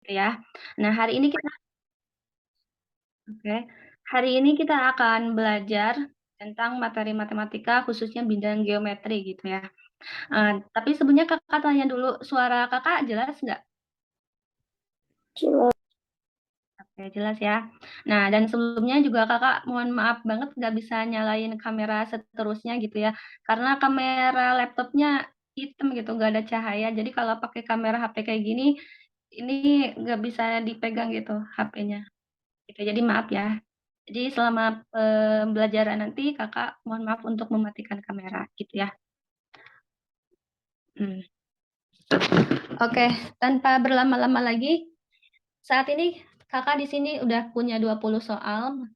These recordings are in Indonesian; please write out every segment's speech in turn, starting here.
ya. Nah, oke, hari ini kita akan belajar tentang materi matematika khususnya bidang geometri gitu ya. Tapi sebelumnya Kakak tanya dulu, suara Kakak jelas nggak? Jelas. Oke, jelas ya. Nah, dan sebelumnya juga Kakak mohon maaf banget nggak bisa nyalain kamera seterusnya gitu ya. Karena kamera laptopnya hitam gitu, nggak ada cahaya. Jadi kalau pakai kamera HP kayak gini, ini nggak bisa dipegang gitu HP-nya. Gitu. Jadi maaf ya. Jadi selama pembelajaran nanti Kakak mohon maaf untuk mematikan kamera gitu ya. Hmm. Oke, tanpa berlama-lama lagi, saat ini Kakak di sini udah punya 20 soal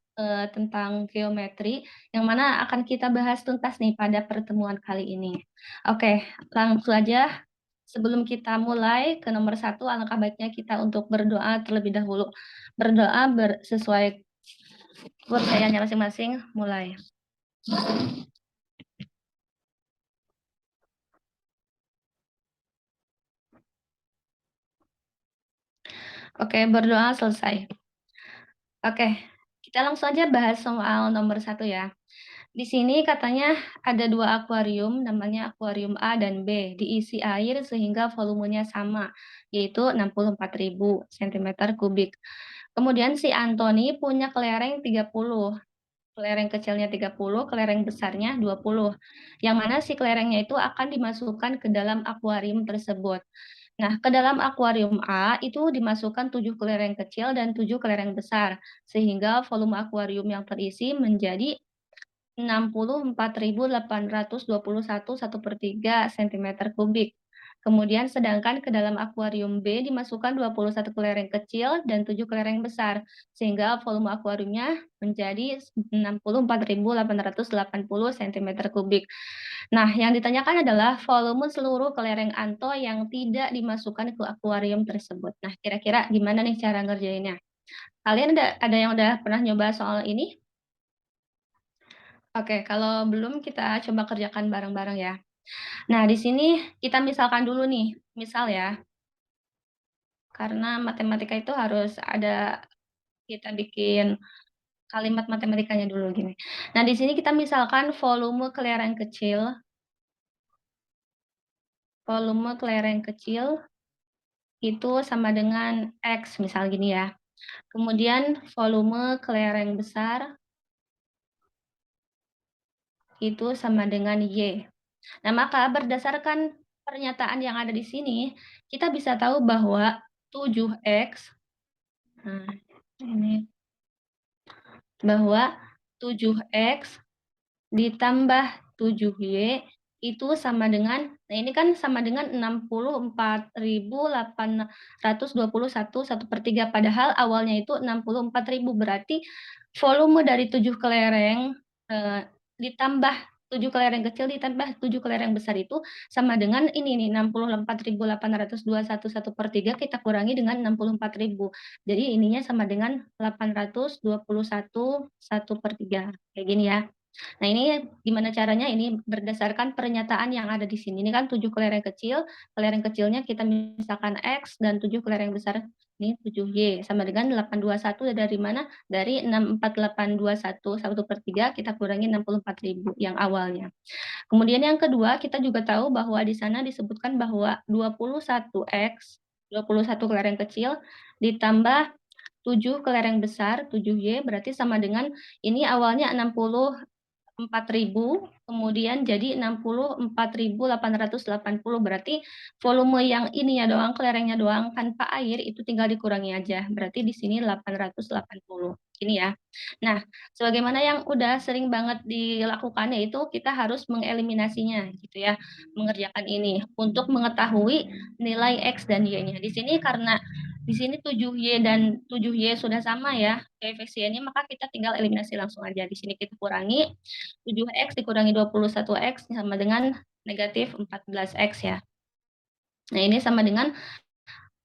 tentang geometri yang mana akan kita bahas tuntas nih pada pertemuan kali ini. Oke, langsung aja sebelum kita mulai ke nomor 1, alangkah baiknya kita untuk berdoa terlebih dahulu. Berdoa sesuai kepercayaannya masing-masing, mulai. Oke, berdoa selesai. Oke, kita langsung aja bahas soal nomor 1 ya. Di sini katanya ada 2 akuarium, namanya akuarium A dan B, diisi air sehingga volumenya sama, yaitu 64.000 cm3. Kemudian si Antoni punya kelereng 30, kelereng kecilnya 30, kelereng besarnya 20, yang mana si kelerengnya itu akan dimasukkan ke dalam akuarium tersebut. Nah, ke dalam akuarium A itu dimasukkan 7 kelereng kecil dan 7 kelereng besar, sehingga volume akuarium yang terisi menjadi 64.821 1/3 cm3. Kemudian sedangkan ke dalam akuarium B dimasukkan 21 kelereng kecil dan 7 kelereng besar, sehingga volume akuariumnya menjadi 64.880 cm3. Nah, yang ditanyakan adalah volume seluruh kelereng Anto yang tidak dimasukkan ke akuarium tersebut. Nah, kira-kira gimana nih cara ngerjainnya? Kalian ada yang udah pernah nyoba soal ini? Oke, kalau belum kita coba kerjakan bareng-bareng ya. Nah, di sini kita misalkan dulu nih, misal ya, karena matematika itu harus ada kita bikin kalimat matematikanya dulu gini. Nah, di sini kita misalkan volume kelereng kecil itu sama dengan X, misal gini ya. Kemudian volume kelereng besar itu sama dengan Y. Nah, maka berdasarkan pernyataan yang ada di sini, kita bisa tahu bahwa 7X, nah, ini, bahwa 7X ditambah 7Y itu sama dengan, nah ini kan sama dengan 64.821 1/3, padahal awalnya itu 64.000, berarti volume dari 7 kelereng ditambah 7 kelereng kecil ditambah 7 kelereng besar itu sama dengan ini nih, 64.821 1/3 kita kurangi dengan 64.000. Jadi ininya sama dengan 821 1/3, kayak gini ya. Nah, ini gimana caranya? Ini berdasarkan pernyataan yang ada di sini. Ini kan 7 kelereng kecil, kelereng kecilnya kita misalkan X, dan 7 kelereng besar ini 7Y, sama dengan 821 dari mana? Dari 64.821 1/3 kita kurangi 64.000 yang awalnya. Kemudian yang kedua, kita juga tahu bahwa di sana disebutkan bahwa 21X, 21 kelereng kecil ditambah 7 kelereng besar, 7Y, berarti sama dengan ini awalnya 64.000, kemudian jadi 64.880, berarti volume yang ininya doang, kelerengnya doang tanpa air itu tinggal dikurangi aja. Berarti di sini 880. Ini ya. Nah, sebagaimana yang udah sering banget dilakukan yaitu kita harus mengeliminasinya gitu ya, mengerjakan ini untuk mengetahui nilai X dan Y-nya. Di sini karena di sini 7Y dan 7Y sudah sama ya koefisiennya, maka kita tinggal eliminasi langsung aja. Di sini kita kurangi 7X dikurangi 21X sama dengan negatif 14X ya. Nah, ini sama dengan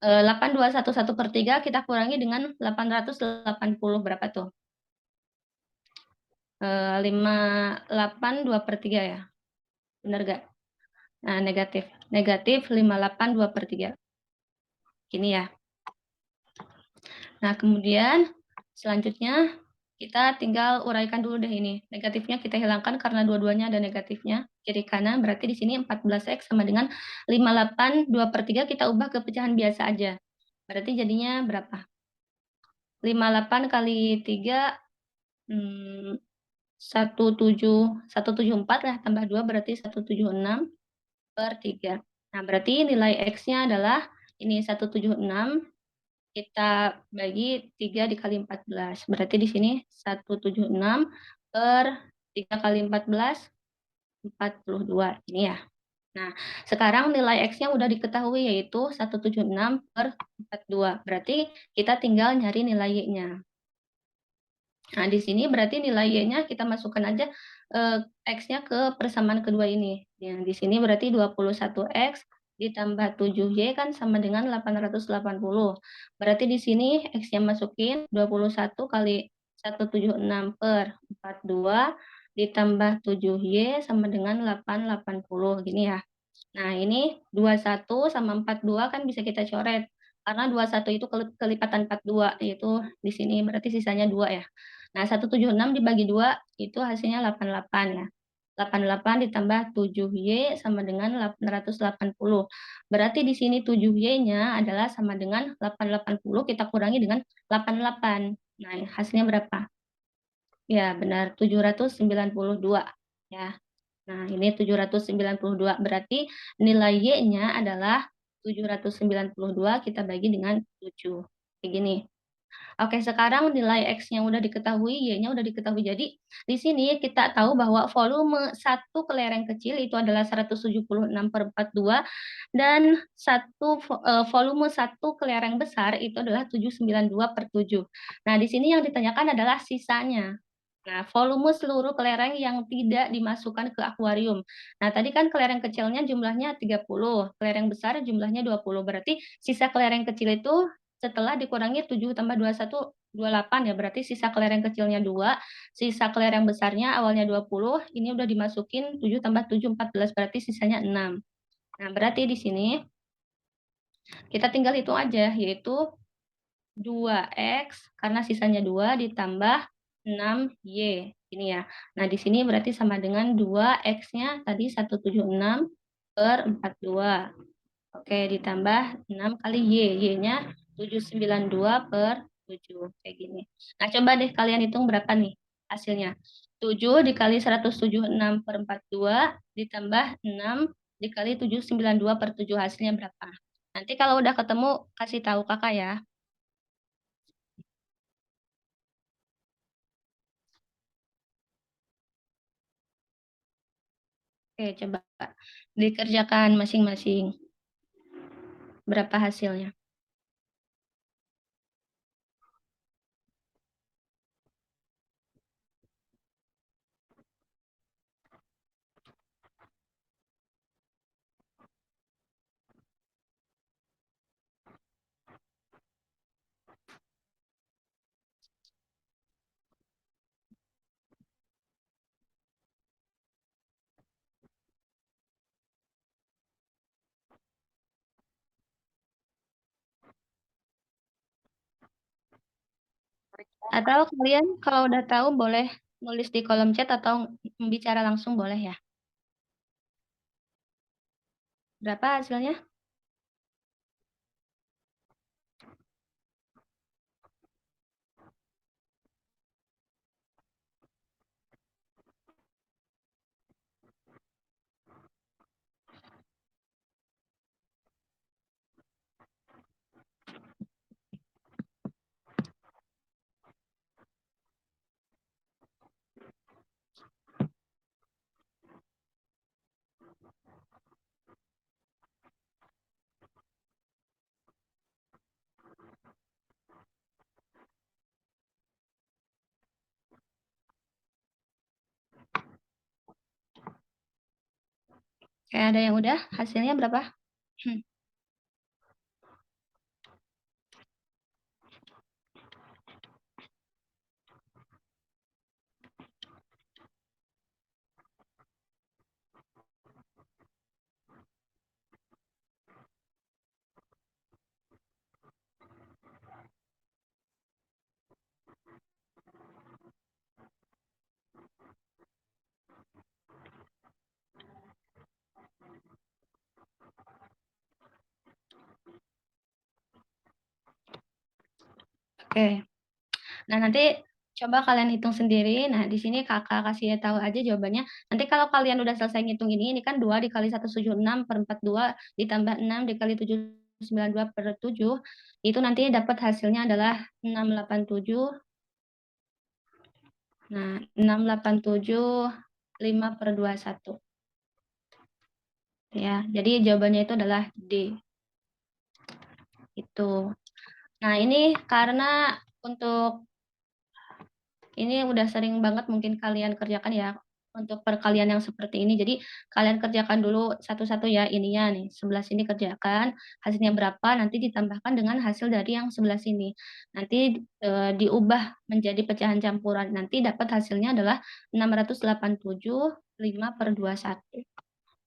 821 1/3 kita kurangi dengan 880, berapa tuh? 58 2/3 ya. Benar gak? Nah, negatif 58 2/3. Gini ya. Nah, kemudian selanjutnya kita tinggal uraikan dulu deh ini. Negatifnya kita hilangkan karena dua-duanya ada negatifnya. Kiri kanan berarti di sini 14X sama dengan 58, 2/3 kita ubah ke pecahan biasa aja. Berarti jadinya berapa? 58 kali 3, 174 lah, tambah 2 berarti 176/3. Nah, berarti nilai X-nya adalah ini 176, kita bagi 3 dikali 14. Berarti di sini 176 per 3 kali 14, 42. Ini ya. Nah, sekarang nilai X-nya udah diketahui yaitu 176/42. Berarti kita tinggal nyari nilai Y-nya. Nah, di sini berarti nilai Y-nya kita masukkan aja X-nya ke persamaan kedua ini. Yang di sini berarti 21X ditambah 7Y kan sama dengan 880. Berarti di sini X-nya masukin 21 kali 176/42 ditambah 7Y sama dengan 880 gini ya. Nah, ini 21 sama 42 kan bisa kita coret. Karena 21 itu kelipatan 42, yaitu di sini berarti sisanya 2 ya. Nah, 176 dibagi 2 itu hasilnya 88 ya. 88 ditambah 7Y sama dengan 880. Berarti di sini 7Y-nya adalah sama dengan 880 kita kurangi dengan 88. Nah, hasilnya berapa? Ya, benar 792 ya. Nah, ini 792 berarti nilai Y-nya adalah 792 kita bagi dengan 7. Kayak gini. Oke, sekarang nilai X-nya udah diketahui, Y-nya udah diketahui. Jadi, di sini kita tahu bahwa volume satu kelereng kecil itu adalah 176/42 dan volume satu kelereng besar itu adalah 792/7. Nah, di sini yang ditanyakan adalah sisanya. Nah, volume seluruh kelereng yang tidak dimasukkan ke akuarium. Nah, tadi kan kelereng kecilnya jumlahnya 30, kelereng besar jumlahnya 20. Berarti sisa kelereng kecil itu setelah dikurangi 7 tambah 21, 28 ya. Berarti sisa kelereng kecilnya 2, sisa kelereng besarnya awalnya 20, ini udah dimasukin 7 tambah 7, 14, berarti sisanya 6. Nah, berarti di sini kita tinggal hitung aja, yaitu 2X karena sisanya 2 ditambah 6Y. Ini ya. Nah, di sini berarti sama dengan 2X-nya tadi 176/42. Oke, ditambah 6 kali Y. Y-nya 792/7. Kayak gini. Nah, coba deh kalian hitung berapa nih hasilnya. 7 dikali 176/42 ditambah 6 dikali 792/7 hasilnya berapa? Nanti kalau udah ketemu kasih tahu kakak ya. Oke, coba dikerjakan masing-masing. Berapa hasilnya? Atau kalian kalau udah tahu boleh nulis di kolom chat atau bicara langsung boleh ya. Berapa hasilnya? Kayak ada yang udah? Hasilnya berapa? Hmm. Oke. Nah, nanti coba kalian hitung sendiri. Nah, di sini Kakak kasih tahu aja jawabannya. Nanti kalau kalian udah selesai ngitung ini kan 2 dikali 176 per 42 ditambah 6 dikali 792 per 7, itu nanti dapat hasilnya adalah 687. Nah, 687 5/21. Ya, jadi jawabannya itu adalah D. Itu. Nah, ini karena untuk ini udah sering banget mungkin kalian kerjakan ya, untuk perkalian yang seperti ini. Jadi kalian kerjakan dulu satu-satu ya ininya nih, sebelah sini kerjakan, hasilnya berapa, nanti ditambahkan dengan hasil dari yang sebelah sini. Nanti, diubah menjadi pecahan campuran, nanti dapat hasilnya adalah 687 5/21,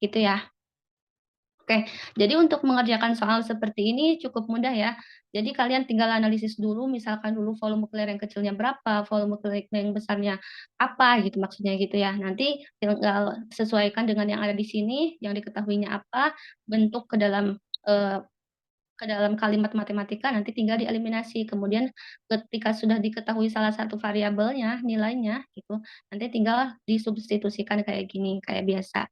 gitu ya. Oke, jadi untuk mengerjakan soal seperti ini cukup mudah ya. Jadi kalian tinggal analisis dulu, misalkan dulu volume kelereng kecilnya berapa, volume kelereng besarnya apa gitu maksudnya gitu ya. Nanti tinggal sesuaikan dengan yang ada di sini, yang diketahuinya apa, bentuk ke dalam kalimat matematika nanti tinggal dieliminasi. Kemudian ketika sudah diketahui salah satu variabelnya, nilainya gitu, nanti tinggal disubstitusikan kayak gini, kayak biasa.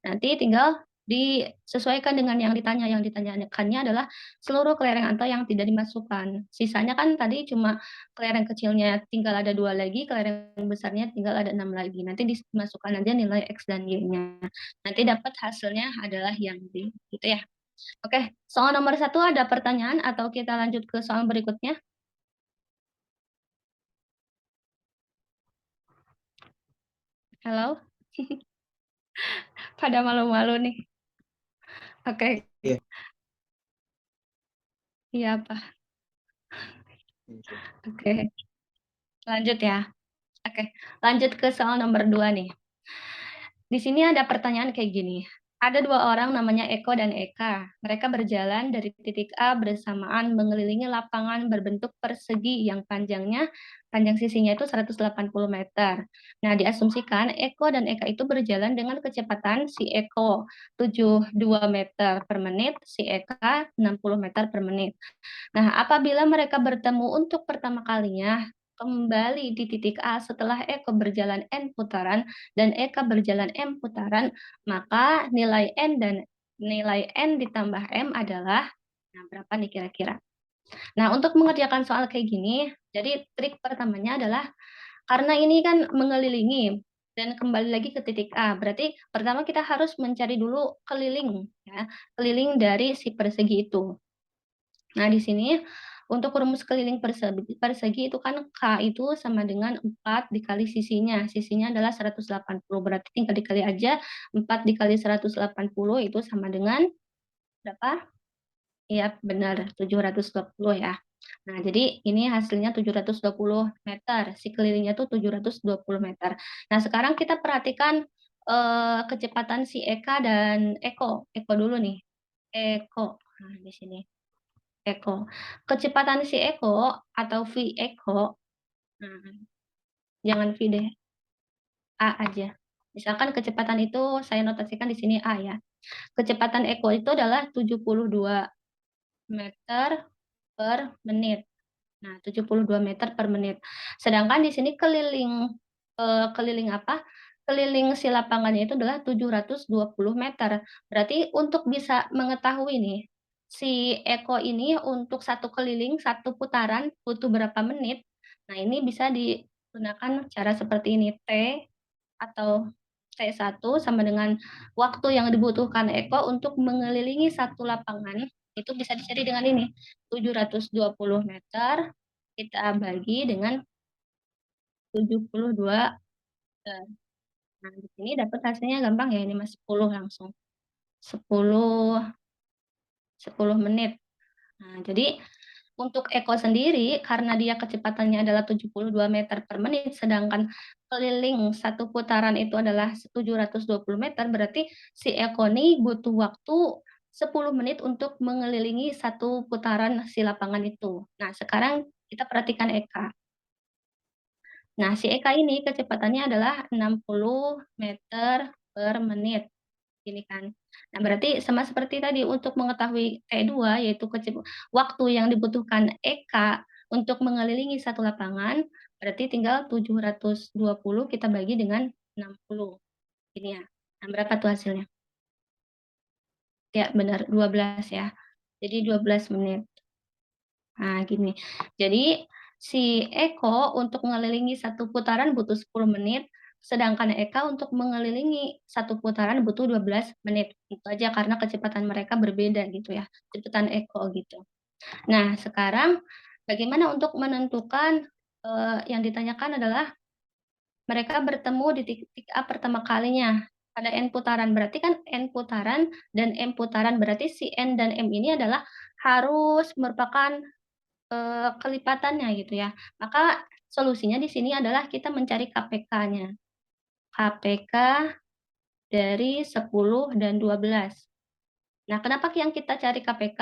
Nanti tinggal disesuaikan dengan yang ditanyakannya adalah seluruh kelereng atau yang tidak dimasukkan. Sisanya kan tadi cuma kelereng kecilnya tinggal ada 2 lagi, kelereng besarnya tinggal ada 6 lagi. Nanti dimasukkan aja nilai X dan Y-nya. Nanti dapat hasilnya adalah yang D, gitu ya. Oke, soal nomor 1 ada pertanyaan atau kita lanjut ke soal berikutnya? Halo? Pada malu-malu nih. Oke, Iya. iya apa? Oke. Oke, lanjut ya. Oke, lanjut ke soal nomor 2 nih. Di sini ada pertanyaan kayak gini. Ada 2 orang namanya Eko dan Eka. Mereka berjalan dari titik A bersamaan mengelilingi lapangan berbentuk persegi yang panjang sisinya itu 180 meter. Nah, diasumsikan Eko dan Eka itu berjalan dengan kecepatan si Eko 72 meter per menit, si Eka 60 meter per menit. Nah, apabila mereka bertemu untuk pertama kalinya kembali di titik A setelah Eko berjalan N putaran dan Eka berjalan M putaran, maka nilai N ditambah M adalah, nah berapa nih kira-kira? Nah, untuk mengerjakan soal kayak gini, jadi trik pertamanya adalah karena ini kan mengelilingi dan kembali lagi ke titik A, berarti pertama kita harus mencari dulu keliling ya, keliling dari si persegi itu. Nah, di sini untuk rumus keliling persegi itu kan K itu sama dengan 4 dikali sisinya adalah 180, berarti tinggal dikali aja, 4 dikali 180 itu sama dengan berapa? Iya benar, 720 ya. Nah, jadi ini hasilnya 720 meter, si kelilingnya tuh 720 meter. Nah, sekarang kita perhatikan, kecepatan si Eka dan Eko. Eko dulu nih, Eko, nah di sini. Eko. Kecepatan si Eko atau V Eko, nah jangan V deh, A aja. Misalkan kecepatan itu saya notasikan di sini A ya. Kecepatan Eko itu adalah 72 meter per menit. Nah, 72 meter per menit. Sedangkan di sini keliling apa, keliling si lapangannya itu adalah 720 meter. Berarti untuk bisa mengetahui nih, si Eko ini untuk satu keliling, satu putaran butuh berapa menit. Nah, ini bisa digunakan cara seperti ini, T atau T1 sama dengan waktu yang dibutuhkan Eko untuk mengelilingi satu lapangan, itu bisa dicari dengan ini, 720 meter kita bagi dengan 72, nah di sini dapat hasilnya gampang ya ini Mas, 10 langsung, 10 10 menit. Nah, jadi untuk Eko sendiri karena dia kecepatannya adalah 72 meter per menit, sedangkan keliling satu putaran itu adalah 720 meter, berarti si Eko nih butuh waktu 10 menit untuk mengelilingi satu putaran si lapangan itu. Nah, sekarang kita perhatikan Eka. Nah, si Eka ini kecepatannya adalah 60 meter per menit, ini kan. Nah, berarti sama seperti tadi untuk mengetahui T2 yaitu waktu yang dibutuhkan Eka Untuk mengelilingi satu lapangan, berarti tinggal 720 kita bagi dengan 60. Ini ya. Nah, berapa tuh hasilnya? Ya, benar, 12 ya. Jadi 12 menit. Nah, gini. Jadi, si Eko untuk mengelilingi satu putaran butuh 10 menit, sedangkan Eka untuk mengelilingi satu putaran butuh 12 menit. Itu aja karena kecepatan mereka berbeda gitu ya, kecepatan Eko gitu. Nah, sekarang bagaimana untuk menentukan, yang ditanyakan adalah mereka bertemu di titik A pertama kalinya, pada N putaran. Berarti kan N putaran dan M putaran, berarti si N dan M ini adalah harus merupakan, kelipatannya gitu ya. Maka solusinya di sini adalah kita mencari KPK-nya. KPK dari 10 dan 12. Nah, kenapa yang kita cari KPK?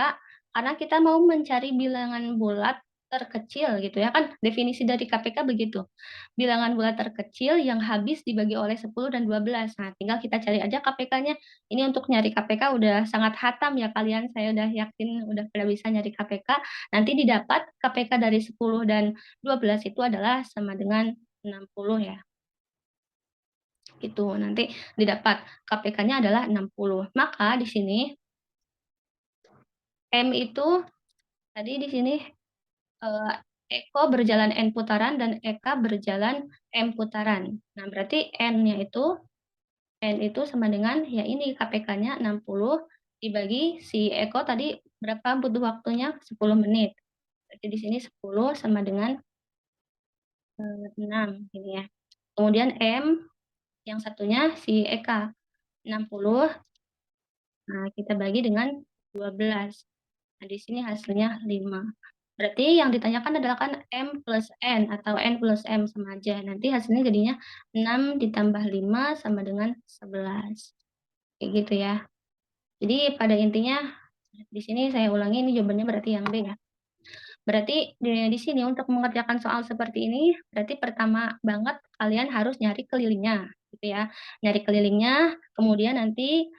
Karena kita mau mencari bilangan bulat terkecil gitu ya, kan definisi dari KPK begitu. Bilangan bulat terkecil yang habis dibagi oleh 10 dan 12. Nah, tinggal kita cari aja KPK-nya. Ini untuk nyari KPK udah sangat hatam ya kalian, saya udah yakin udah pada bisa nyari KPK. Nanti didapat KPK dari 10 dan 12 itu adalah sama dengan 60 ya, gitu. Nanti didapat KPK-nya adalah 60. Maka di sini M itu tadi di sini, eee, Eko berjalan N putaran dan Eka berjalan M putaran. Nah, berarti N itu sama dengan ya ini KPK-nya 60 dibagi si Eko tadi berapa butuh waktunya 10 menit. Berarti di sini 10 sama dengan, 6 ini ya. Kemudian M yang satunya si Eka 60, nah kita bagi dengan 12. Nah, di sini hasilnya 5. Berarti yang ditanyakan adalah kan M plus N atau N plus M sama aja. Nanti hasilnya jadinya 6 ditambah 5 sama dengan 11. Kayak gitu ya. Jadi pada intinya di sini saya ulangi ini jawabannya berarti yang B ya. Berarti di sini untuk mengerjakan soal seperti ini, berarti pertama banget kalian harus nyari kelilingnya, gitu ya. Nyari kelilingnya, kemudian nanti,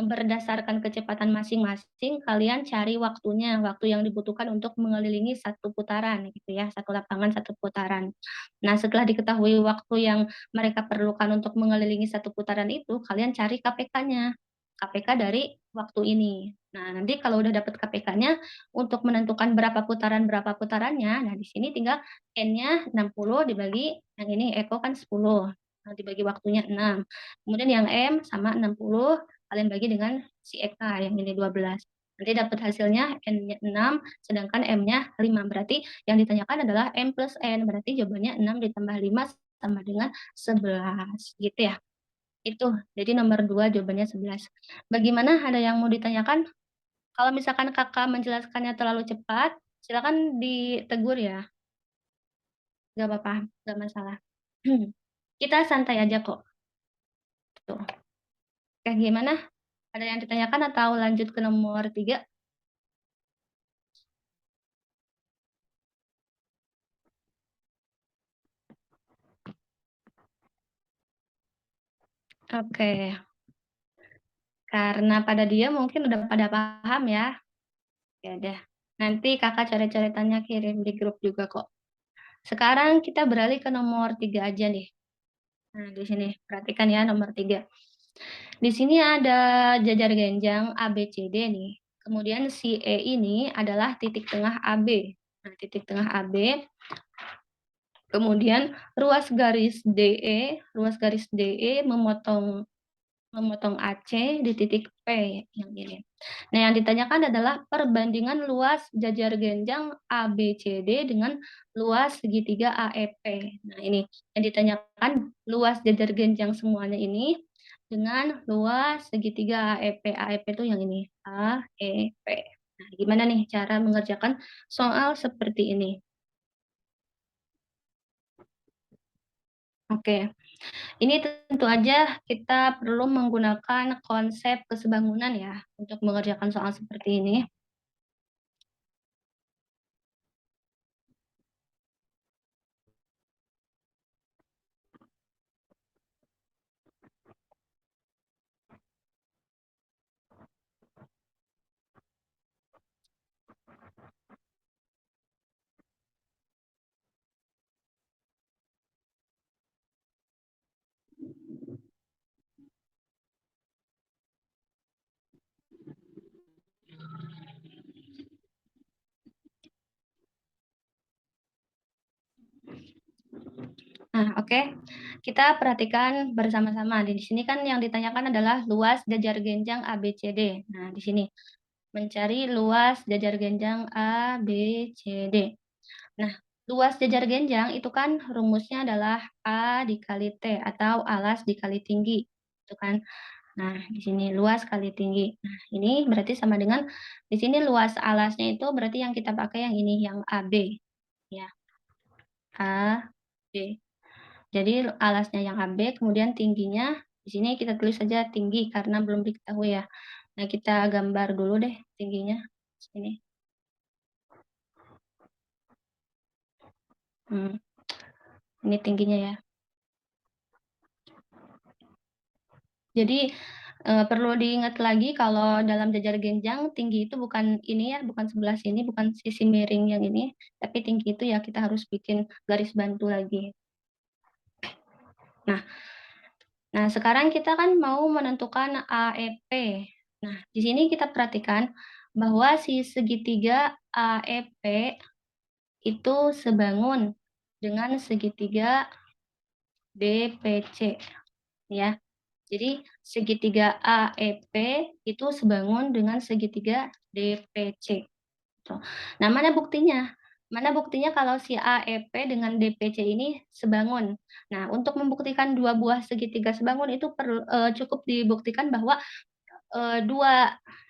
berdasarkan kecepatan masing-masing, kalian cari waktunya, waktu yang dibutuhkan untuk mengelilingi satu putaran, gitu ya, satu lapangan, satu putaran. Nah, setelah diketahui waktu yang mereka perlukan untuk mengelilingi satu putaran itu, kalian cari KPK-nya, KPK dari waktu ini. Nah, nanti kalau udah dapat KPK-nya, untuk menentukan berapa putarannya, nah di sini tinggal N-nya 60 dibagi yang ini Eko kan 10, nah dibagi waktunya 6. Kemudian yang M sama 60 kalian bagi dengan si Eka yang ini 12. Nanti dapat hasilnya N-nya 6 sedangkan M-nya 5. Berarti yang ditanyakan adalah M plus N, berarti jawabannya 6 ditambah 5 sama dengan 11, gitu ya. Itu, jadi nomor 2 jawabannya 11. Bagaimana, ada yang mau ditanyakan? Kalau misalkan Kakak menjelaskannya terlalu cepat, silakan ditegur ya, nggak apa-apa, nggak masalah. Kita santai aja kok, tuh. Oke, gimana? Ada yang ditanyakan atau lanjut ke nomor 3? Oke, karena pada dia mungkin udah pada paham ya. Ya udah, nanti Kakak coret-coretannya kirim di grup juga kok. Sekarang kita beralih ke nomor 3 aja nih. Nah, di sini perhatikan ya nomor 3. Di sini ada jajar genjang ABCD nih. Kemudian si E ini adalah titik tengah AB. Nah, titik tengah AB. Kemudian ruas garis DE memotong memotong AC di titik P yang ini. Nah, yang ditanyakan adalah perbandingan luas jajar genjang ABCD dengan luas segitiga AEP. Nah, ini yang ditanyakan luas jajar genjang semuanya ini dengan luas segitiga AEP. AEP itu yang ini, AEP. Nah, gimana nih cara mengerjakan soal seperti ini? Oke. Ini tentu aja kita perlu menggunakan konsep kesebangunan ya, untuk mengerjakan soal seperti ini. Nah, oke. Kita perhatikan bersama-sama. Di sini kan yang ditanyakan adalah luas jajar genjang ABCD. Nah, di sini mencari luas jajar genjang ABCD. Nah, luas jajar genjang itu kan rumusnya adalah A dikali T atau alas dikali tinggi, itu kan. Nah, di sini luas kali tinggi. Nah, ini berarti sama dengan di sini luas alasnya itu berarti yang kita pakai yang ini, yang AB, ya, AB. Jadi alasnya yang AB, kemudian tingginya di sini kita tulis saja tinggi karena belum diketahui ya. Nah, kita gambar dulu deh tingginya. Sini. Hmm, ini tingginya ya. Jadi, perlu diingat lagi kalau dalam jajar genjang tinggi itu bukan ini ya, bukan sebelah sini, bukan sisi miring yang ini, tapi tinggi itu ya kita harus bikin garis bantu lagi. Nah nah sekarang kita kan mau menentukan AEP. Nah, di sini kita perhatikan bahwa si segitiga AEP itu sebangun dengan segitiga DPC, ya. Jadi segitiga AEP itu sebangun dengan segitiga DPC. Tuh. Nah, mana buktinya? Mana buktinya kalau si AEP dengan DPC ini sebangun? Nah, untuk membuktikan dua buah segitiga sebangun itu cukup dibuktikan bahwa 2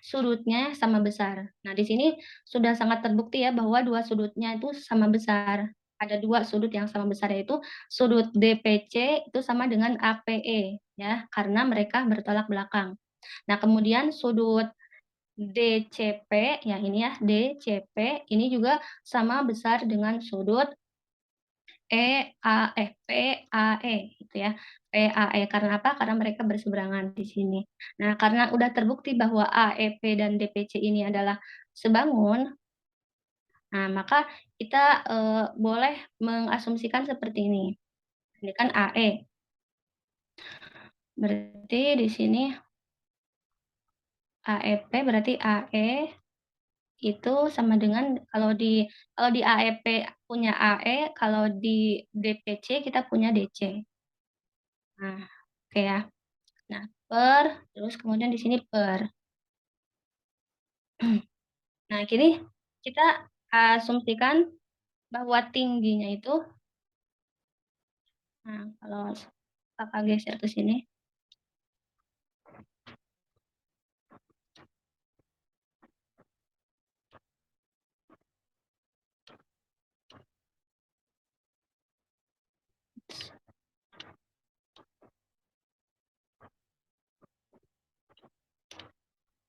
sudutnya sama besar. Nah, di sini sudah sangat terbukti ya bahwa 2 sudutnya itu sama besar. Ada 2 sudut yang sama besar yaitu sudut DPC itu sama dengan APE ya, karena mereka bertolak belakang. Nah, kemudian sudut DCP, ya ini ya, DCP ini juga sama besar dengan sudut PAE gitu ya, PAE. Karena apa? Karena mereka berseberangan di sini. Nah, karena udah terbukti bahwa AEP dan DPC ini adalah sebangun, nah maka kita, boleh mengasumsikan seperti ini. Ini kan AE, berarti di sini AEP berarti AE itu sama dengan kalau di AEP punya AE, kalau di DPC kita punya DC. Nah, oke ya. Nah, terus kemudian di sini per. Nah, kini kita asumsikan bahwa tingginya itu, nah kalau Kakak geser ke sini,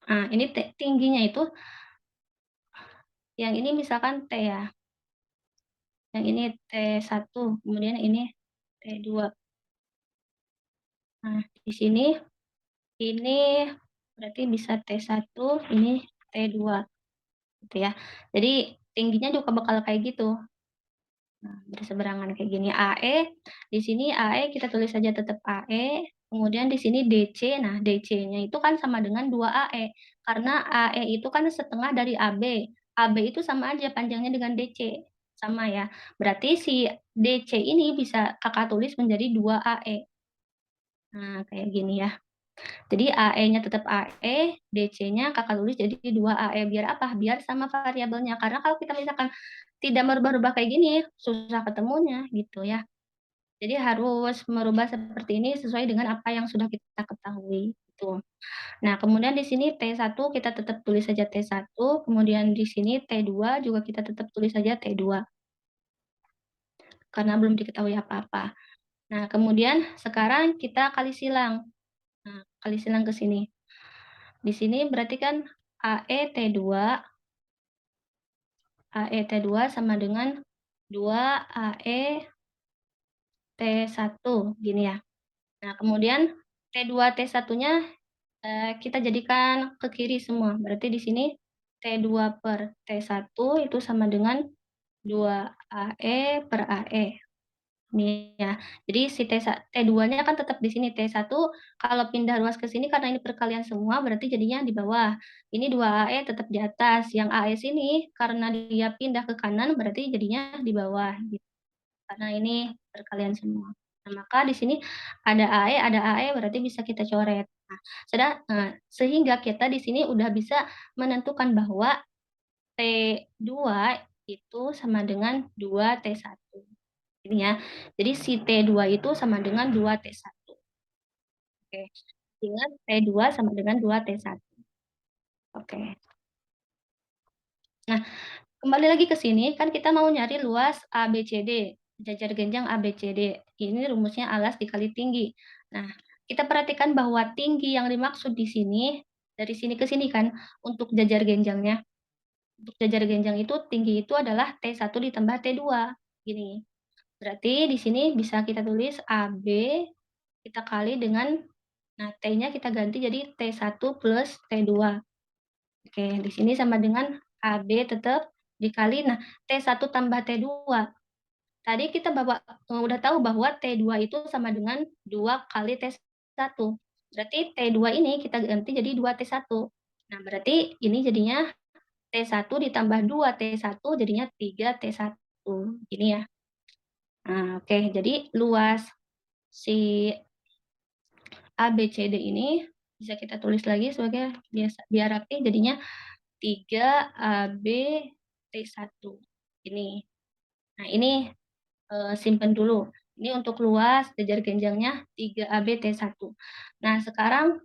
nah ini tingginya itu, yang ini misalkan T ya, yang ini T1, kemudian ini T2. Nah, di sini ini berarti bisa T1, ini T2 gitu ya. Jadi tingginya juga bakal kayak gitu. Nah, berseberangan kayak gini AE, di sini AE kita tulis saja tetap AE, kemudian di sini DC. Nah, DC-nya itu kan sama dengan 2 AE, karena AE itu kan setengah dari AB. AB itu sama aja panjangnya dengan DC, sama ya. Berarti si DC ini bisa Kakak tulis menjadi 2 AE. Nah, kayak gini ya. Jadi AE-nya tetap AE, DC-nya Kakak tulis jadi 2 AE, biar apa? Biar sama variabelnya, karena kalau kita misalkan tidak merubah-rubah kayak gini, susah ketemunya gitu ya. Jadi harus merubah seperti ini sesuai dengan apa yang sudah kita ketahui, gitu. Nah, kemudian di sini T1 kita tetap tulis saja T1, kemudian di sini T2 juga kita tetap tulis saja T2, karena belum diketahui apa-apa. Nah, kemudian sekarang kita kali silang. Nah, kali silang ke sini. Di sini berarti kan AE T2 AE T2 sama dengan 2 AE T1, gini ya. Nah, kemudian T2 T1-nya, kita jadikan ke kiri semua. Berarti di sini T2 per T1 itu sama dengan 2 AE per AE. Ini ya. Jadi si T2-nya kan tetap di sini, T1 kalau pindah ruas ke sini karena ini perkalian semua berarti jadinya di bawah. Ini 2 AE tetap di atas, yang AE sini karena dia pindah ke kanan berarti jadinya di bawah, gitu. karena ini perkalian semua. Nah, maka di sini ada AE berarti bisa kita coret. Nah, sehingga kita di sini udah bisa menentukan bahwa T2 itu sama dengan 2T1. Ini ya. Jadi si T2 itu sama dengan 2T1. Oke. Ingat T2 sama dengan 2T1. Oke. Nah, kembali lagi ke sini, kan kita mau nyari luas ABCD, jajar genjang ABCD. Ini rumusnya alas dikali tinggi. Nah, kita perhatikan bahwa tinggi yang dimaksud di sini, dari sini ke sini kan, untuk jajar genjangnya. Untuk jajar genjang itu, tinggi itu adalah T1 ditambah T2. Gini. Berarti di sini bisa kita tulis AB, kita kali dengan, nah T-nya kita ganti jadi T1 plus T2. Oke, di sini sama dengan AB tetap dikali, nah T1 tambah T2. Tadi kita udah tahu bahwa T2 itu sama dengan 2 kali T1. Berarti T2 ini kita ganti jadi 2T1. Nah, berarti ini jadinya T1 ditambah 2T1 jadinya 3T1. Gini ya. Nah, oke. Jadi luas si ABCD ini bisa kita tulis lagi sebagai biar rapi jadinya 3AB T1. Ini. Nah, ini simpen dulu. Ini untuk luas jajar genjangnya 3AB T1. Nah, sekarang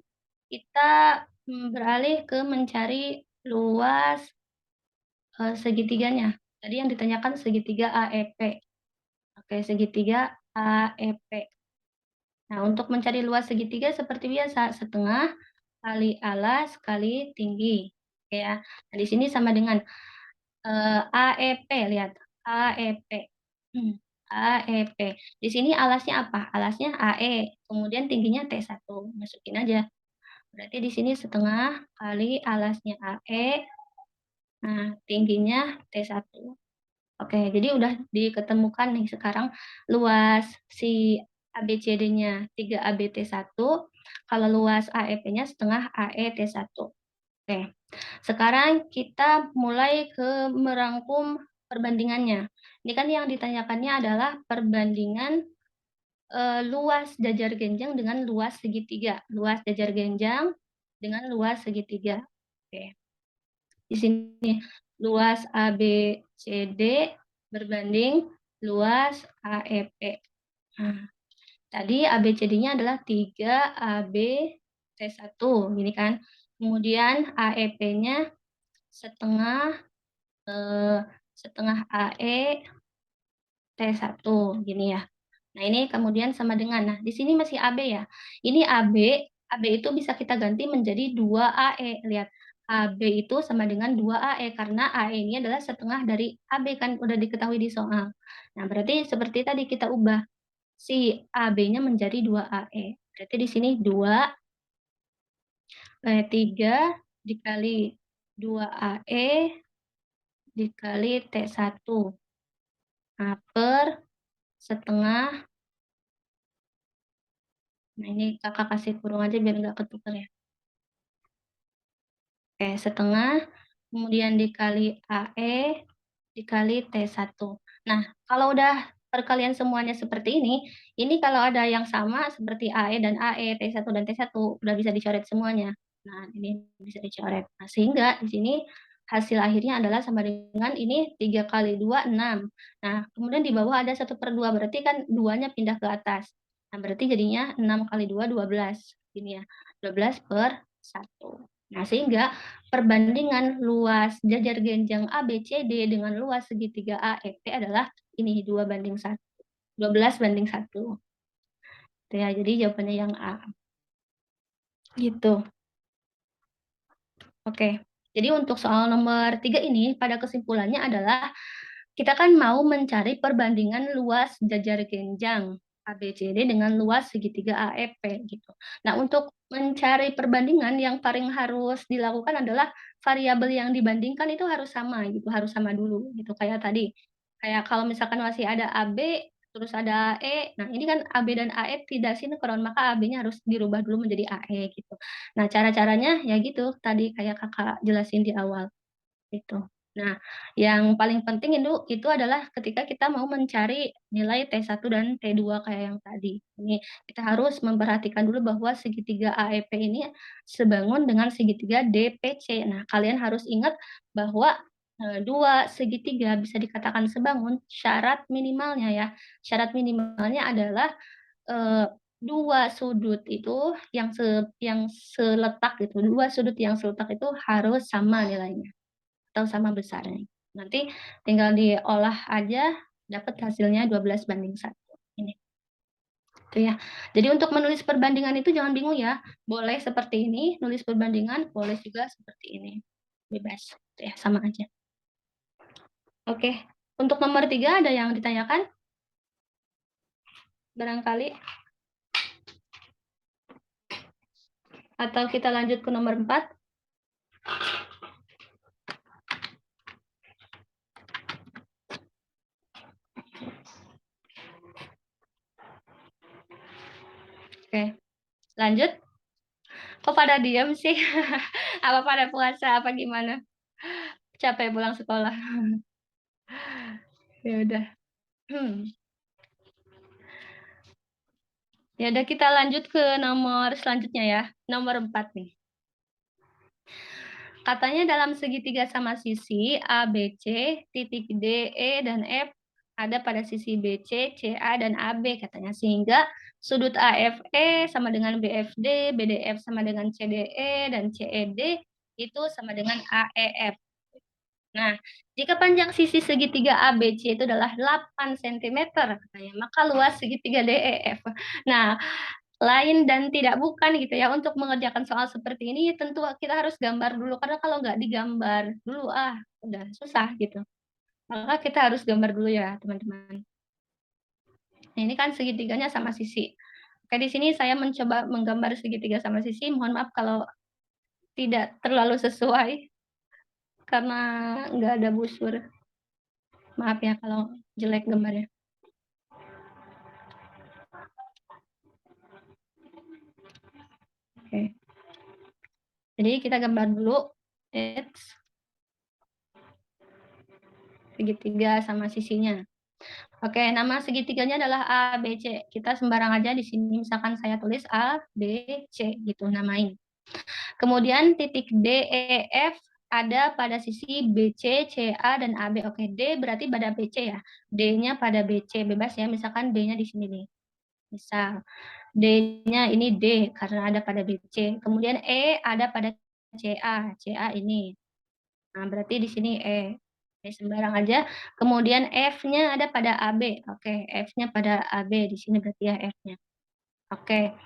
kita beralih ke mencari luas segitiganya. Tadi yang ditanyakan segitiga AEP. Oke, segitiga AEP. Nah, untuk mencari luas segitiga seperti biasa, setengah kali alas kali tinggi. Oke ya. Nah, di sini sama dengan AEP, lihat. AEP. AEP. Di sini alasnya apa? Alasnya AE, kemudian tingginya T1. Masukin aja. Berarti di sini setengah kali alasnya AE, nah tingginya T1. Oke, jadi udah diketemukan nih sekarang luas si ABCD-nya 3ABT1, kalau luas AEP-nya setengah AET1. Oke, sekarang kita mulai ke merangkum perbandingannya. Ini kan yang ditanyakannya adalah perbandingan luas jajar genjang dengan luas segitiga. Luas jajar genjang dengan luas segitiga. Oke. Di sini luas ABCD berbanding luas AEP. Nah, tadi ABCD-nya adalah 3AB-T1, gini kan. Kemudian AEP-nya setengah setengah AE T1, gini ya. Nah, ini kemudian sama dengan, nah di sini masih AB ya. Ini AB, AB itu bisa kita ganti menjadi 2AE. Lihat, AB itu sama dengan 2AE karena AE ini adalah setengah dari AB kan udah diketahui di soal. Nah, berarti seperti tadi kita ubah si AB-nya menjadi 2AE. Berarti di sini 3 dikali 2AE dikali T1. Nah, per setengah. Nah, ini kakak kasih kurung aja biar nggak ketukar ya. Oke, setengah, kemudian dikali AE, dikali T1. Nah, kalau udah perkalian semuanya seperti ini kalau ada yang sama seperti AE dan AE, T1 dan T1, udah bisa dicoret semuanya. Nah, ini bisa dicoret. Nah, sehingga di sini hasil akhirnya adalah sama dengan ini 3 kali 2, 6. Nah, kemudian di bawah ada 1/2, berarti kan 2-nya pindah ke atas. Nah, berarti jadinya 6 kali 2, 12. Ini ya, 12/1. Nah, sehingga perbandingan luas jajar genjang ABCD dengan luas segitiga AEP adalah ini 2/1, 12/1. Itu ya, jadi jawabannya yang A. Gitu. Oke. Jadi untuk soal nomor 3 ini pada kesimpulannya adalah kita kan mau mencari perbandingan luas jajar genjang ABCD dengan luas segitiga AEP gitu. Nah, untuk mencari perbandingan yang paling harus dilakukan adalah variabel yang dibandingkan itu harus sama gitu, harus sama dulu gitu. Kayak tadi, kayak kalau misalkan masih ada AB, terus ada AE, nah ini kan AB dan AE tidak sinkron, maka AB-nya harus dirubah dulu menjadi AE gitu. Nah, cara-caranya ya gitu, tadi kayak Kakak jelasin di awal, gitu. Nah, yang paling penting itu adalah ketika kita mau mencari nilai T1 dan T2 kayak yang tadi. Ini kita harus memperhatikan dulu bahwa segitiga AEP ini sebangun dengan segitiga DPC. Nah, kalian harus ingat bahwa dua segitiga bisa dikatakan sebangun, syarat minimalnya ya. Syarat minimalnya adalah dua sudut itu yang seletak gitu, dua sudut yang seletak itu harus sama nilainya atau sama besarnya. Nanti tinggal diolah aja, dapat hasilnya 12:1. Ini. Itu ya. Jadi untuk menulis perbandingan itu jangan bingung ya. Boleh seperti ini, nulis perbandingan, boleh juga seperti ini. Bebas. Itu ya, sama aja. Oke. Untuk nomor 3 ada yang ditanyakan? Barangkali. Atau kita lanjut ke nomor 4? Oke, lanjut. Kok pada diam sih? Apa pada puasa apa gimana? Capek pulang sekolah. Ya udah. Ya udah kita lanjut ke nomor selanjutnya ya. Nomor 4 nih. Katanya dalam segitiga sama sisi ABC, titik D, E, dan F ada pada sisi BC, CA, dan AB katanya. Sehingga sudut AFE sama dengan BFD, BDF sama dengan CDE, dan CED itu sama dengan AEF. Nah, jika panjang sisi segitiga ABC itu adalah 8 cm, katanya, maka luas segitiga DEF. Nah, lain dan tidak bukan gitu ya, untuk mengerjakan soal seperti ini tentu kita harus gambar dulu, karena kalau nggak digambar dulu, udah susah gitu. Maka kita harus gambar dulu ya, teman-teman. Nah, ini kan segitiganya sama sisi. Oke, di sini saya mencoba menggambar segitiga sama sisi, mohon maaf kalau tidak terlalu sesuai, karena nggak ada busur. Maaf ya kalau jelek gambarnya. Oke. Jadi kita gambar dulu X segitiga sama sisinya. Oke, nama segitiganya adalah A, B, C. Kita sembarang aja di sini, misalkan saya tulis A, B, C, gitu namain. Kemudian titik D, E, F ada pada sisi BC, CA, dan AB. Oke, D berarti pada BC ya. D-nya pada BC, bebas ya. Misalkan D-nya di sini nih. Misal, D-nya ini D, karena ada pada BC. Kemudian E ada pada CA, CA ini. Nah, berarti di sini E. Oke, sembarang aja. Kemudian F-nya ada pada AB. Oke, F-nya pada AB. Di sini berarti ya F-nya. Oke.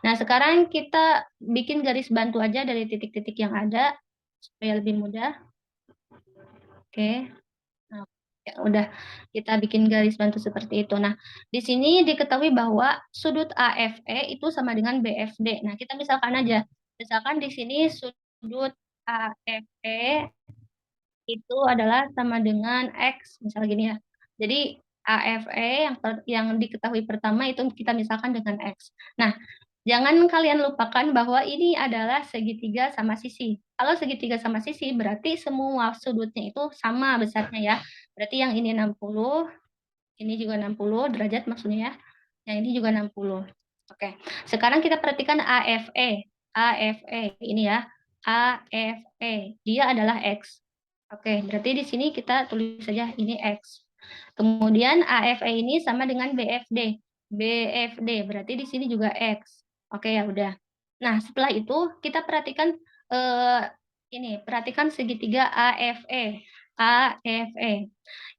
Nah, sekarang kita bikin garis bantu aja dari titik-titik yang ada supaya lebih mudah. Oke. Nah, ya udah kita bikin garis bantu seperti itu. Nah, di sini diketahui bahwa sudut AFE itu sama dengan BFD. Nah, kita misalkan aja. Misalkan di sini sudut AFE itu adalah sama dengan X, misal gini ya. Jadi AFE yang diketahui pertama itu kita misalkan dengan X. Nah, jangan kalian lupakan bahwa ini adalah segitiga sama sisi. Kalau segitiga sama sisi berarti semua sudutnya itu sama besarnya ya. Berarti yang ini 60, ini juga 60 derajat maksudnya ya. Yang ini juga 60. Oke. Sekarang kita perhatikan AFE. AFE ini ya. AFE. Dia adalah X. Oke, berarti di sini kita tulis saja ini X. Kemudian AFE ini sama dengan BFD. BFD berarti di sini juga X. Oke, ya udah. Nah, setelah itu kita perhatikan perhatikan segitiga AFE. AFE.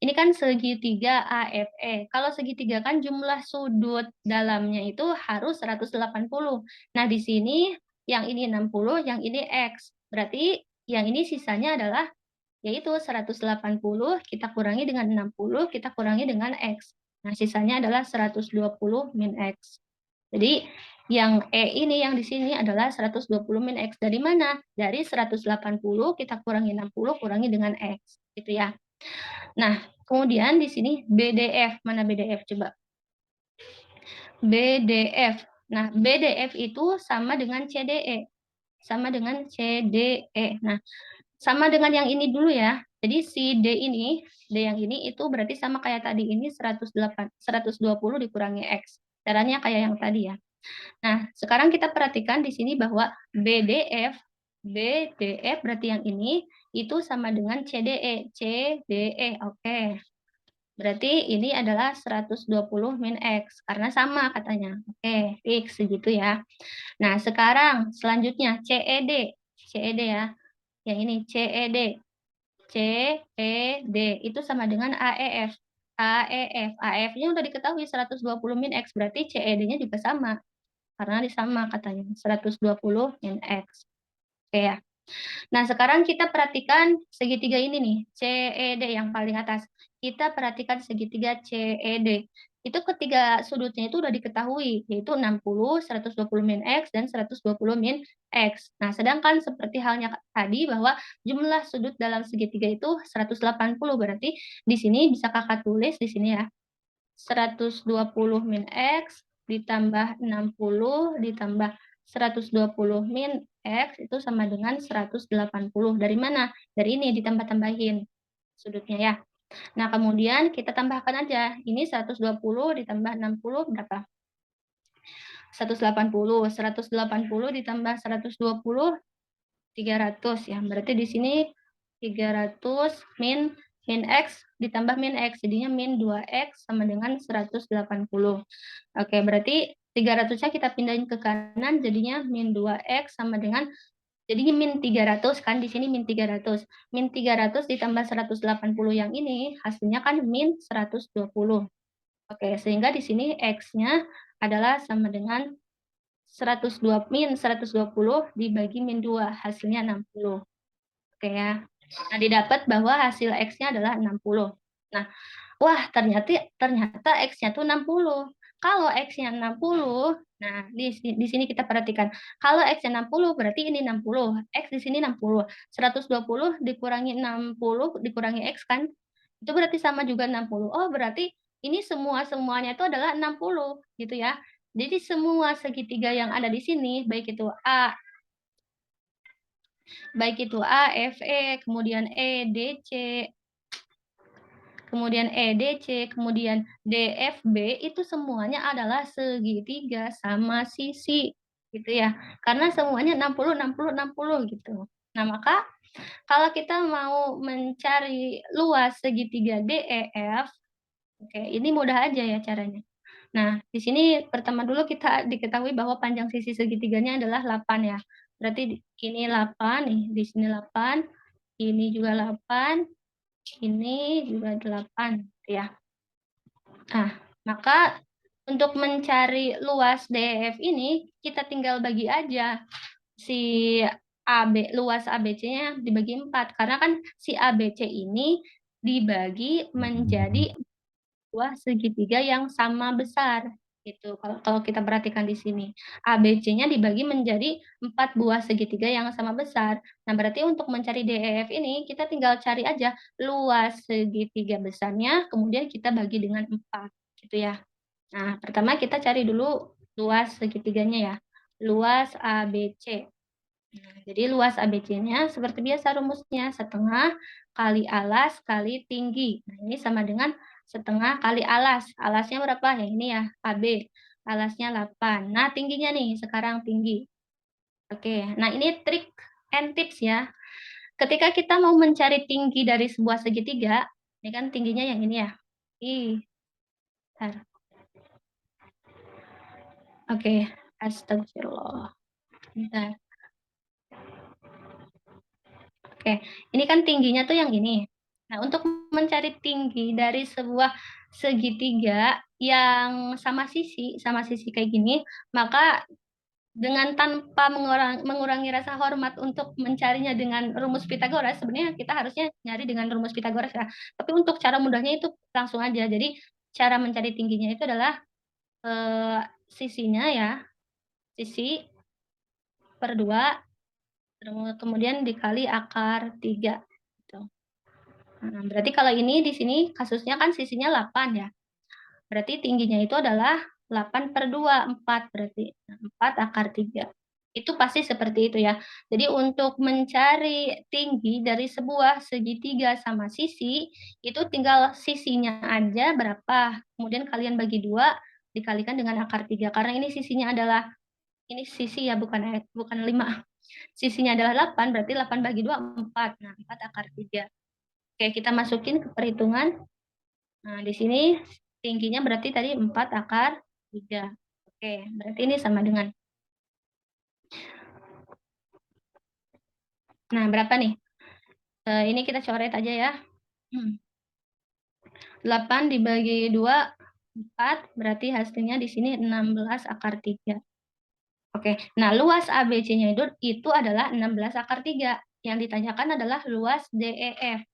Ini kan segitiga AFE. Kalau segitiga kan jumlah sudut dalamnya itu harus 180. Nah, di sini yang ini 60, yang ini X. Berarti yang ini sisanya adalah yaitu 180 kita kurangi dengan 60, kita kurangi dengan X. Nah, sisanya adalah 120 min X. Jadi, yang E ini yang di sini adalah 120 min X. Dari mana? Dari 180 kita kurangi 60, kurangi dengan X. Gitu ya. Nah, kemudian di sini BDF. Mana BDF? Coba. BDF. Nah, BDF itu sama dengan CDE. Sama dengan CDE. Nah, sama dengan yang ini dulu ya. Jadi si D yang ini itu berarti sama kayak tadi, ini 120 dikurangi X. Caranya kayak yang tadi ya. Nah, sekarang kita perhatikan di sini bahwa BDF berarti yang ini, itu sama dengan CDE, oke. Berarti ini adalah 120 min X, karena sama katanya. Oke, fix segitu ya. Nah, sekarang selanjutnya CED ya. Yang ini CED itu sama dengan AEF-nya udah diketahui 120 min X, berarti CED-nya juga sama. Karena sama katanya, 120 min X. Oke ya. Nah, sekarang kita perhatikan segitiga ini nih, CED yang paling atas. Kita perhatikan segitiga CED. Itu ketiga sudutnya itu udah diketahui, yaitu 60, 120 min X, dan 120 min X. Nah, sedangkan seperti halnya tadi bahwa jumlah sudut dalam segitiga itu 180, berarti di sini bisa kakak tulis di sini ya. 120 min X ditambah 60 ditambah 120 min X itu sama dengan 180. Dari mana? Dari ini ditambah-tambahin sudutnya ya. Nah, kemudian kita tambahkan aja. Ini 120 ditambah 60 berapa? 180. 180 ditambah 120 300 ya. Berarti di sini 300 min X ditambah min X, jadinya min 2X sama dengan 180. Oke, berarti 300-nya kita pindahin ke kanan, jadinya min 2X sama dengan, jadinya min 300 kan, di sini min 300. Min 300 ditambah 180 yang ini, hasilnya kan min 120. Oke, sehingga di sini X-nya adalah sama dengan 120 dibagi min 2, hasilnya 60. Oke ya. Nah, didapat bahwa hasil X-nya adalah 60. Nah, wah ternyata X-nya tuh 60. Kalau X-nya 60, nah di sini kita perhatikan. Kalau X-nya 60 berarti ini 60. X di sini 60. 120 dikurangi 60 dikurangi X kan? Itu berarti sama juga 60. Oh, berarti ini semuanya itu adalah 60 gitu ya. Jadi semua segitiga yang ada di sini, baik itu AFE, kemudian EDC, kemudian EDC, kemudian DFB, itu semuanya adalah segitiga sama sisi, gitu ya. Karena semuanya 60, 60, 60 gitu. Nah, maka kalau kita mau mencari luas segitiga DEF, oke, ini mudah aja ya caranya. Nah, di sini pertama dulu kita diketahui bahwa panjang sisi segitiganya adalah 8 ya. Berarti ini 8 nih, di sini 8, ini juga 8, ini juga 8 ya. Nah, maka untuk mencari luas DEF ini kita tinggal bagi aja si luas ABC-nya dibagi 4 karena kan si ABC ini dibagi menjadi buah segitiga yang sama besar gitu. Kalau kita perhatikan di sini, ABC-nya dibagi menjadi 4 buah segitiga yang sama besar. Nah, berarti untuk mencari DEF ini kita tinggal cari aja luas segitiga besarnya, kemudian kita bagi dengan 4 gitu ya. Nah, pertama kita cari dulu luas segitiganya ya. Luas ABC. Nah, jadi luas ABC-nya seperti biasa rumusnya, setengah kali alas kali tinggi. Nah, ini sama dengan setengah kali alas. Alasnya berapa? Yang ini ya, AB. Alasnya 8. Nah, tingginya nih, sekarang tinggi. Oke, nah ini trik and tips ya. Ketika kita mau mencari tinggi dari sebuah segitiga, ini kan tingginya yang ini ya. Bentar. Oke, astagfirullah. Bentar. Oke, ini kan tingginya tuh yang ini. Nah, untuk mencari tinggi dari sebuah segitiga yang sama sisi kayak gini, maka dengan tanpa mengurangi rasa hormat untuk mencarinya dengan rumus Pythagoras, sebenarnya kita harusnya nyari dengan rumus Pythagoras ya. Tapi untuk cara mudahnya itu langsung aja. Jadi cara mencari tingginya itu adalah sisinya ya, sisi per 2, kemudian dikali akar 3. Gitu. Nah, berarti kalau ini di sini kasusnya kan sisinya 8 ya. Berarti tingginya itu adalah 8 per 2, 4 berarti. Nah, 4 akar 3. Itu pasti seperti itu ya. Jadi untuk mencari tinggi dari sebuah segitiga sama sisi, itu tinggal sisinya aja berapa. Kemudian kalian bagi 2, dikalikan dengan akar 3. Karena ini sisinya adalah, ini sisi ya, bukan 5. Sisinya adalah 8, berarti 8 bagi 2, 4. Nah, 4 akar 3. Oke, kita masukin ke perhitungan. Nah, di sini tingginya berarti tadi 4 akar 3. Oke, berarti ini sama dengan. Nah, berapa nih? Ini kita coret aja ya. 8 dibagi 2, 4. Berarti hasilnya di sini 16 akar 3. Oke, nah luas ABC-nya itu adalah 16 akar 3. Yang ditanyakan adalah luas DEF.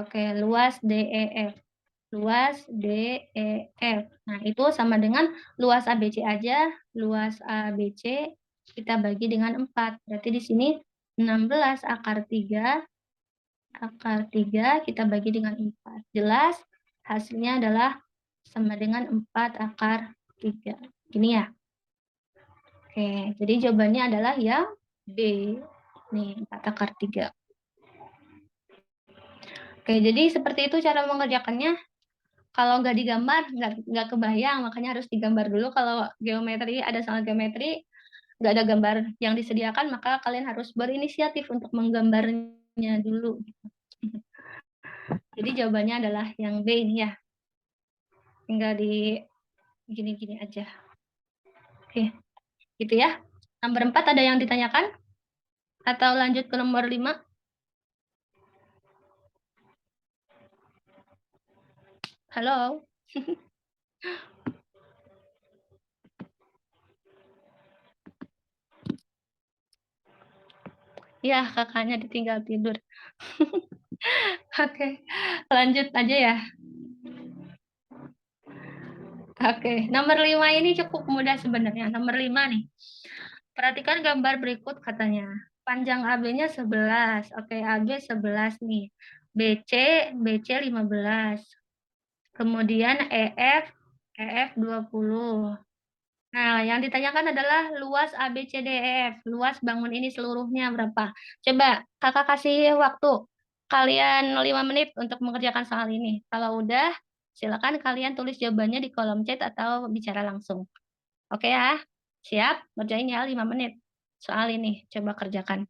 Oke, luas DEF. Luas DEF. Nah, itu sama dengan luas ABC aja. Luas ABC kita bagi dengan 4. Berarti di sini 16 akar 3 kita bagi dengan 4. Jelas hasilnya adalah sama dengan 4 akar 3. Gini ya. Oke, jadi jawabannya adalah yang B. Nih, 4 akar 3. Oke, jadi seperti itu cara mengerjakannya. Kalau nggak digambar, nggak kebayang, makanya harus digambar dulu. Kalau geometri, ada soal geometri, nggak ada gambar yang disediakan, maka kalian harus berinisiatif untuk menggambarnya dulu. Jadi jawabannya adalah yang B ini ya. Tinggal di gini-gini aja. Oke, gitu ya. Nomor 4 ada yang ditanyakan? Atau lanjut ke nomor 5? Halo? Ya, kakaknya ditinggal tidur. Oke, lanjut aja ya. Oke, nomor 5 ini cukup mudah sebenarnya. Nomor 5 nih. Perhatikan gambar berikut katanya. Panjang AB-nya 11. Oke, AB 11 nih. BC 15. Kemudian EF 20. Nah, yang ditanyakan adalah luas ABCDEF. Luas bangun ini seluruhnya berapa? Coba kakak kasih waktu kalian 5 menit untuk mengerjakan soal ini. Kalau udah, silakan kalian tulis jawabannya di kolom chat atau bicara langsung. Oke ya? Siap? Ngerjain ya 5 menit. Soal ini, coba kerjakan.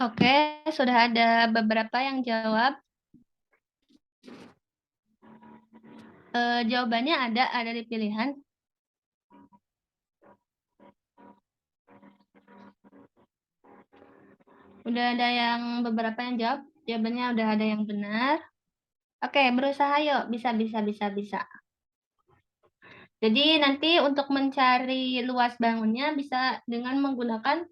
Oke, sudah ada beberapa yang jawab. Jawabannya ada di pilihan. Udah ada yang beberapa yang jawab. Jawabannya udah ada yang benar. Oke, berusaha yuk. Bisa. Jadi nanti untuk mencari luas bangunnya bisa dengan menggunakan,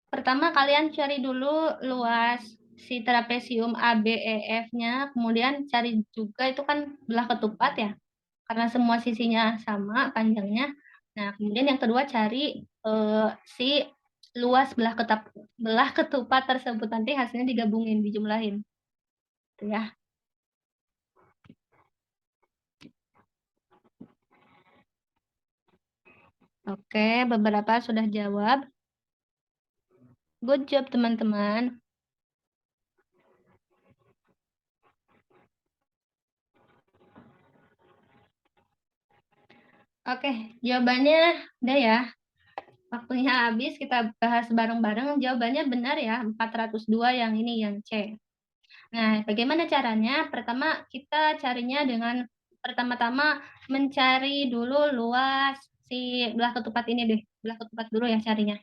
pertama kalian cari dulu luas si trapesium ABEF-nya, kemudian cari juga itu kan belah ketupat ya, karena semua sisinya sama panjangnya. Nah, kemudian yang kedua cari si luas belah ketupat tersebut, nanti hasilnya digabungin, dijumlahin. Gitu ya. Oke, beberapa sudah jawab. Good job, teman-teman. Oke, jawabannya udah ya. Waktunya habis, kita bahas bareng-bareng. Jawabannya benar ya, 402 yang ini, yang C. Nah, bagaimana caranya? Pertama, kita carinya dengan pertama-tama mencari dulu luas si belah ketupat ini deh. Belah ketupat dulu ya carinya.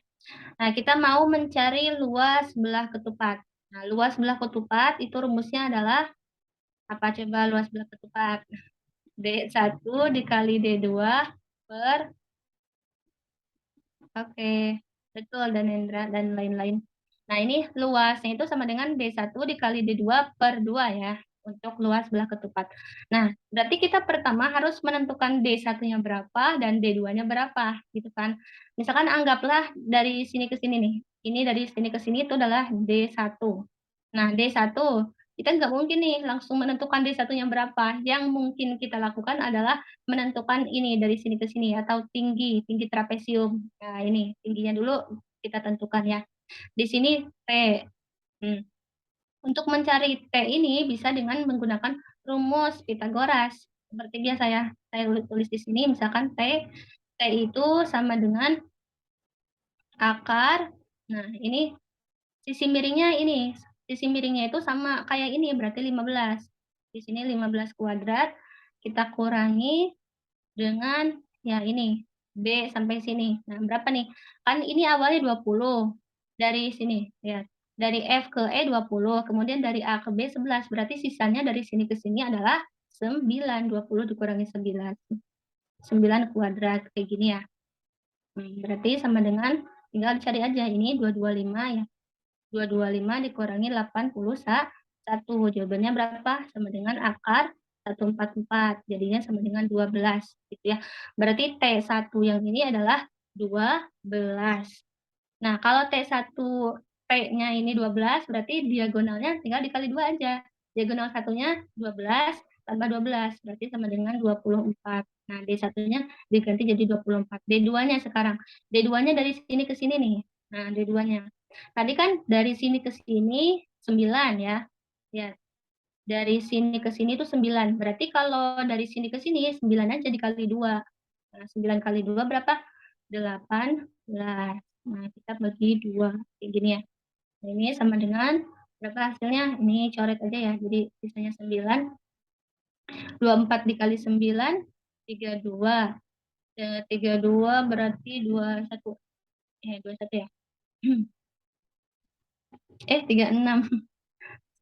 Nah, kita mau mencari luas belah ketupat. Nah, luas belah ketupat itu rumusnya adalah apa coba luas belah ketupat? D1 dikali D2 per Oke, betul dan Hendra dan lain-lain. Nah, ini luasnya itu sama dengan D1 dikali D2 per 2 ya, untuk luas belah ketupat. Nah, berarti kita pertama harus menentukan D1-nya berapa dan D2-nya berapa, gitu kan. Misalkan anggaplah dari sini ke sini nih, ini dari sini ke sini itu adalah D1. Nah, D1, kita nggak mungkin nih langsung menentukan D1-nya berapa. Yang mungkin kita lakukan adalah menentukan ini dari sini ke sini atau tinggi trapesium. Nah, ini tingginya dulu kita tentukan ya. Di sini T. Untuk mencari T ini bisa dengan menggunakan rumus Pitagoras. Seperti biasa ya, saya tulis di sini misalkan T itu sama dengan akar. Nah, ini sisi miringnya ini. Sisi miringnya itu sama kayak ini, berarti 15. Di sini 15 kuadrat. Kita kurangi dengan ya ini B sampai sini. Nah, berapa nih? Kan ini awalnya 20 dari sini ya. Dari F ke E 20, kemudian dari A ke B 11. Berarti sisanya dari sini ke sini adalah 9. 20 dikurangi 9. 9 kuadrat kayak gini ya. Berarti sama dengan tinggal cari aja ini 225 ya. 225 dikurangi 81. Jawabannya berapa? Sama dengan akar 144. Jadinya sama dengan 12 gitu ya. Berarti T1 yang ini adalah 12. Nah, kalau T1 T-nya ini 12, berarti diagonalnya tinggal dikali 2 aja. Diagonal satunya 12 tambah 12, berarti sama dengan 24. Nah, D1-nya diganti jadi 24. D2-nya sekarang. D2-nya dari sini ke sini nih. Nah, D2-nya. Tadi kan dari sini ke sini 9 ya. Ya, dari sini ke sini itu 9. Berarti kalau dari sini ke sini 9 aja dikali 2. Nah, 9 kali 2 berapa? 18. Nah, kita bagi 2 kayak gini ya. Nah, ini sama dengan berapa hasilnya? Ini coret aja ya. Jadi sisanya 9. 24 dikali 9 32. 32 berarti 21. 21 ya. 36.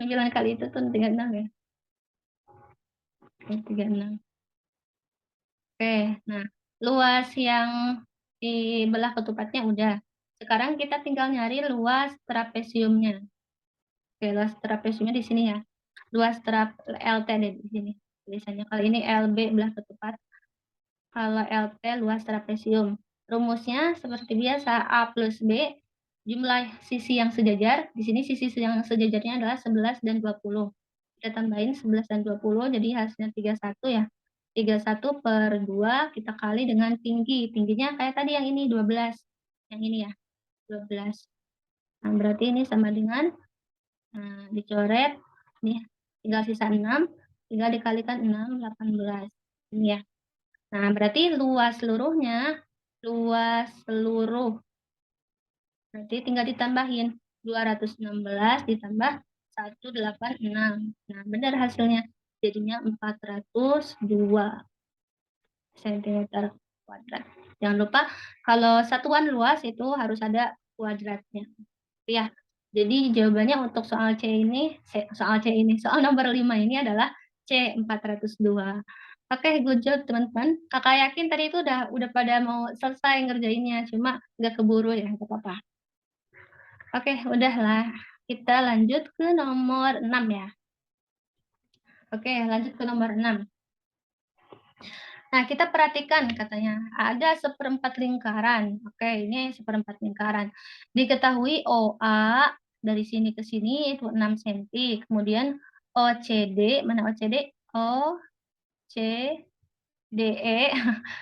9 kali itu tuh 36 ya. 36. Oke, nah luas yang di belah ketupatnya udah. Sekarang kita tinggal nyari luas trapesiumnya. Oke, luas trapesiumnya di sini ya. Luas LT deh di sini. Tulisannya kali ini LB belah ketupat. Kalau LT luas trapesium. Rumusnya seperti biasa A plus B jumlah sisi yang sejajar. Di sini sisi yang sejajarnya adalah 11 dan 20. Kita tambahin 11 dan 20 jadi hasilnya 31 ya. 31 per 2 kita kali dengan tinggi. Tingginya kayak tadi yang ini 12. Yang ini ya, 12. Nah, berarti ini sama dengan dicoret nih tinggal sisa 6, tinggal dikalikan 6, 18. Ini ya. Nah, berarti luas seluruh berarti tinggal ditambahin 216 ditambah 186. Nah, benar hasilnya. Jadinya 402 cm kuadrat. Jangan lupa kalau satuan luas itu harus ada kuadratnya. Ya. Jadi jawabannya untuk soal soal nomor 5 ini adalah C 402. Oke, good job teman-teman. Kakak yakin tadi itu udah pada mau selesai ngerjainnya, cuma nggak keburu ya, nggak apa-apa. Oke, udahlah. kita lanjut ke nomor 6 ya. Oke, lanjut ke nomor 6. Nah, kita perhatikan katanya, ada seperempat lingkaran. Oke, ini seperempat lingkaran. Diketahui OA dari sini ke sini itu 6 cm. Kemudian OCD, mana OCD? OCDE,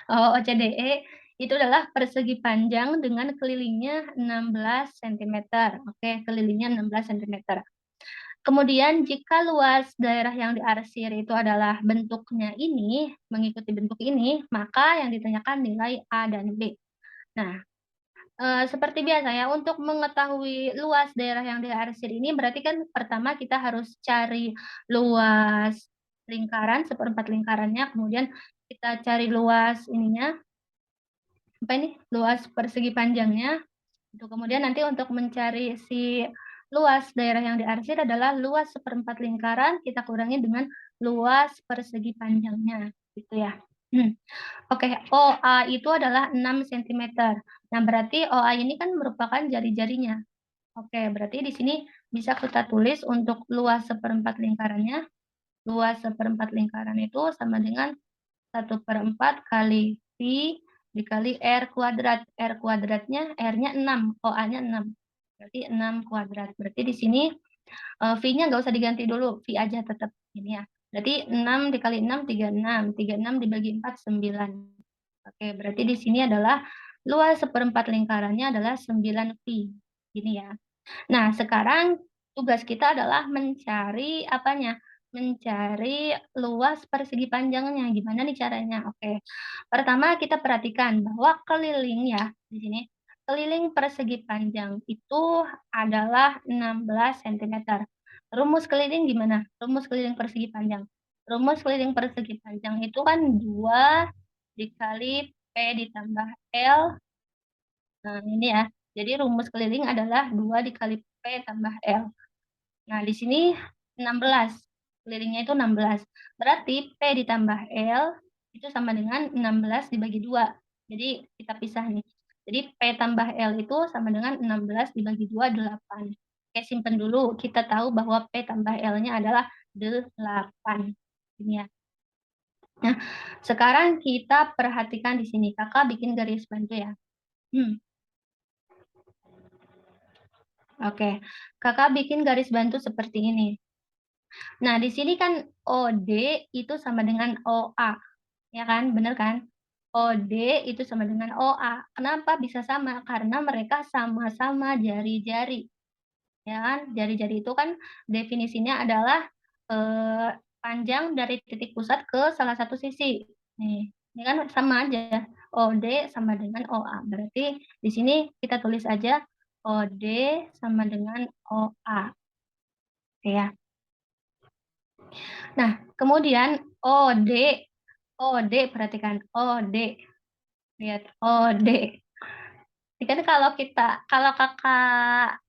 OCDE itu adalah persegi panjang dengan kelilingnya 16 cm. Oke, kelilingnya 16 cm. Kemudian jika luas daerah yang diarsir itu adalah bentuknya ini, mengikuti bentuk ini, maka yang ditanyakan nilai A dan B. Nah, seperti biasa ya, untuk mengetahui luas daerah yang diarsir ini berarti kan pertama kita harus cari luas lingkaran, seperempat lingkarannya, kemudian kita cari luas ininya, apa ini, luas persegi panjangnya. Itu kemudian nanti untuk mencari si luas daerah yang diarsir adalah luas seperempat lingkaran kita kurangi dengan luas persegi panjangnya, gitu ya. Oke, OA itu adalah 6 cm. Nah, berarti OA ini kan merupakan jari-jarinya. Oke, berarti di sini bisa kita tulis untuk luas seperempat lingkarannya. Luas seperempat lingkaran itu sama dengan 1/4 kali Pi dikali R kuadrat. R kuadratnya, R-nya 6, OA-nya 6. Berarti 6 kuadrat. Berarti di sini V-nya nggak usah diganti dulu, V aja tetap ini ya. Berarti 6 dikali 6, 36. 36 dibagi 4, 9. Oke, berarti di sini adalah luas seperempat lingkarannya adalah 9 pi. Gini ya. Nah, sekarang tugas kita adalah mencari apanya? Mencari luas persegi panjangnya. Gimana nih caranya? Oke. Pertama kita perhatikan bahwa keliling ya di sini. Keliling persegi panjang itu adalah 16 cm. Rumus keliling gimana? Rumus keliling persegi panjang. Rumus keliling persegi panjang itu kan 2 dikali P ditambah L. Nah, ini ya. Jadi rumus keliling adalah 2 dikali P tambah L. Nah, di sini 16. Kelilingnya itu 16. Berarti P ditambah L itu sama dengan 16 dibagi 2. Jadi kita pisah nih. Jadi P tambah L itu sama dengan 16 dibagi 2, 8. Oke, simpen dulu. Kita tahu bahwa P tambah L-nya adalah 8. Ini ya. Nah, sekarang kita perhatikan di sini. Kakak bikin garis bantu ya. Oke, kakak bikin garis bantu seperti ini. Nah, di sini kan OD itu sama dengan OA, ya kan? Bener kan? OD itu sama dengan OA. Kenapa bisa sama? Karena mereka sama-sama jari-jari, ya kan? Jari-jari itu kan definisinya adalah panjang dari titik pusat ke salah satu sisi. Nih, ini kan sama aja. OD sama dengan OA. Berarti di sini kita tulis aja OD sama dengan OA. Oke ya. Nah, kemudian OD perhatikan OD. Lihat OD. Ini kan kalau kakak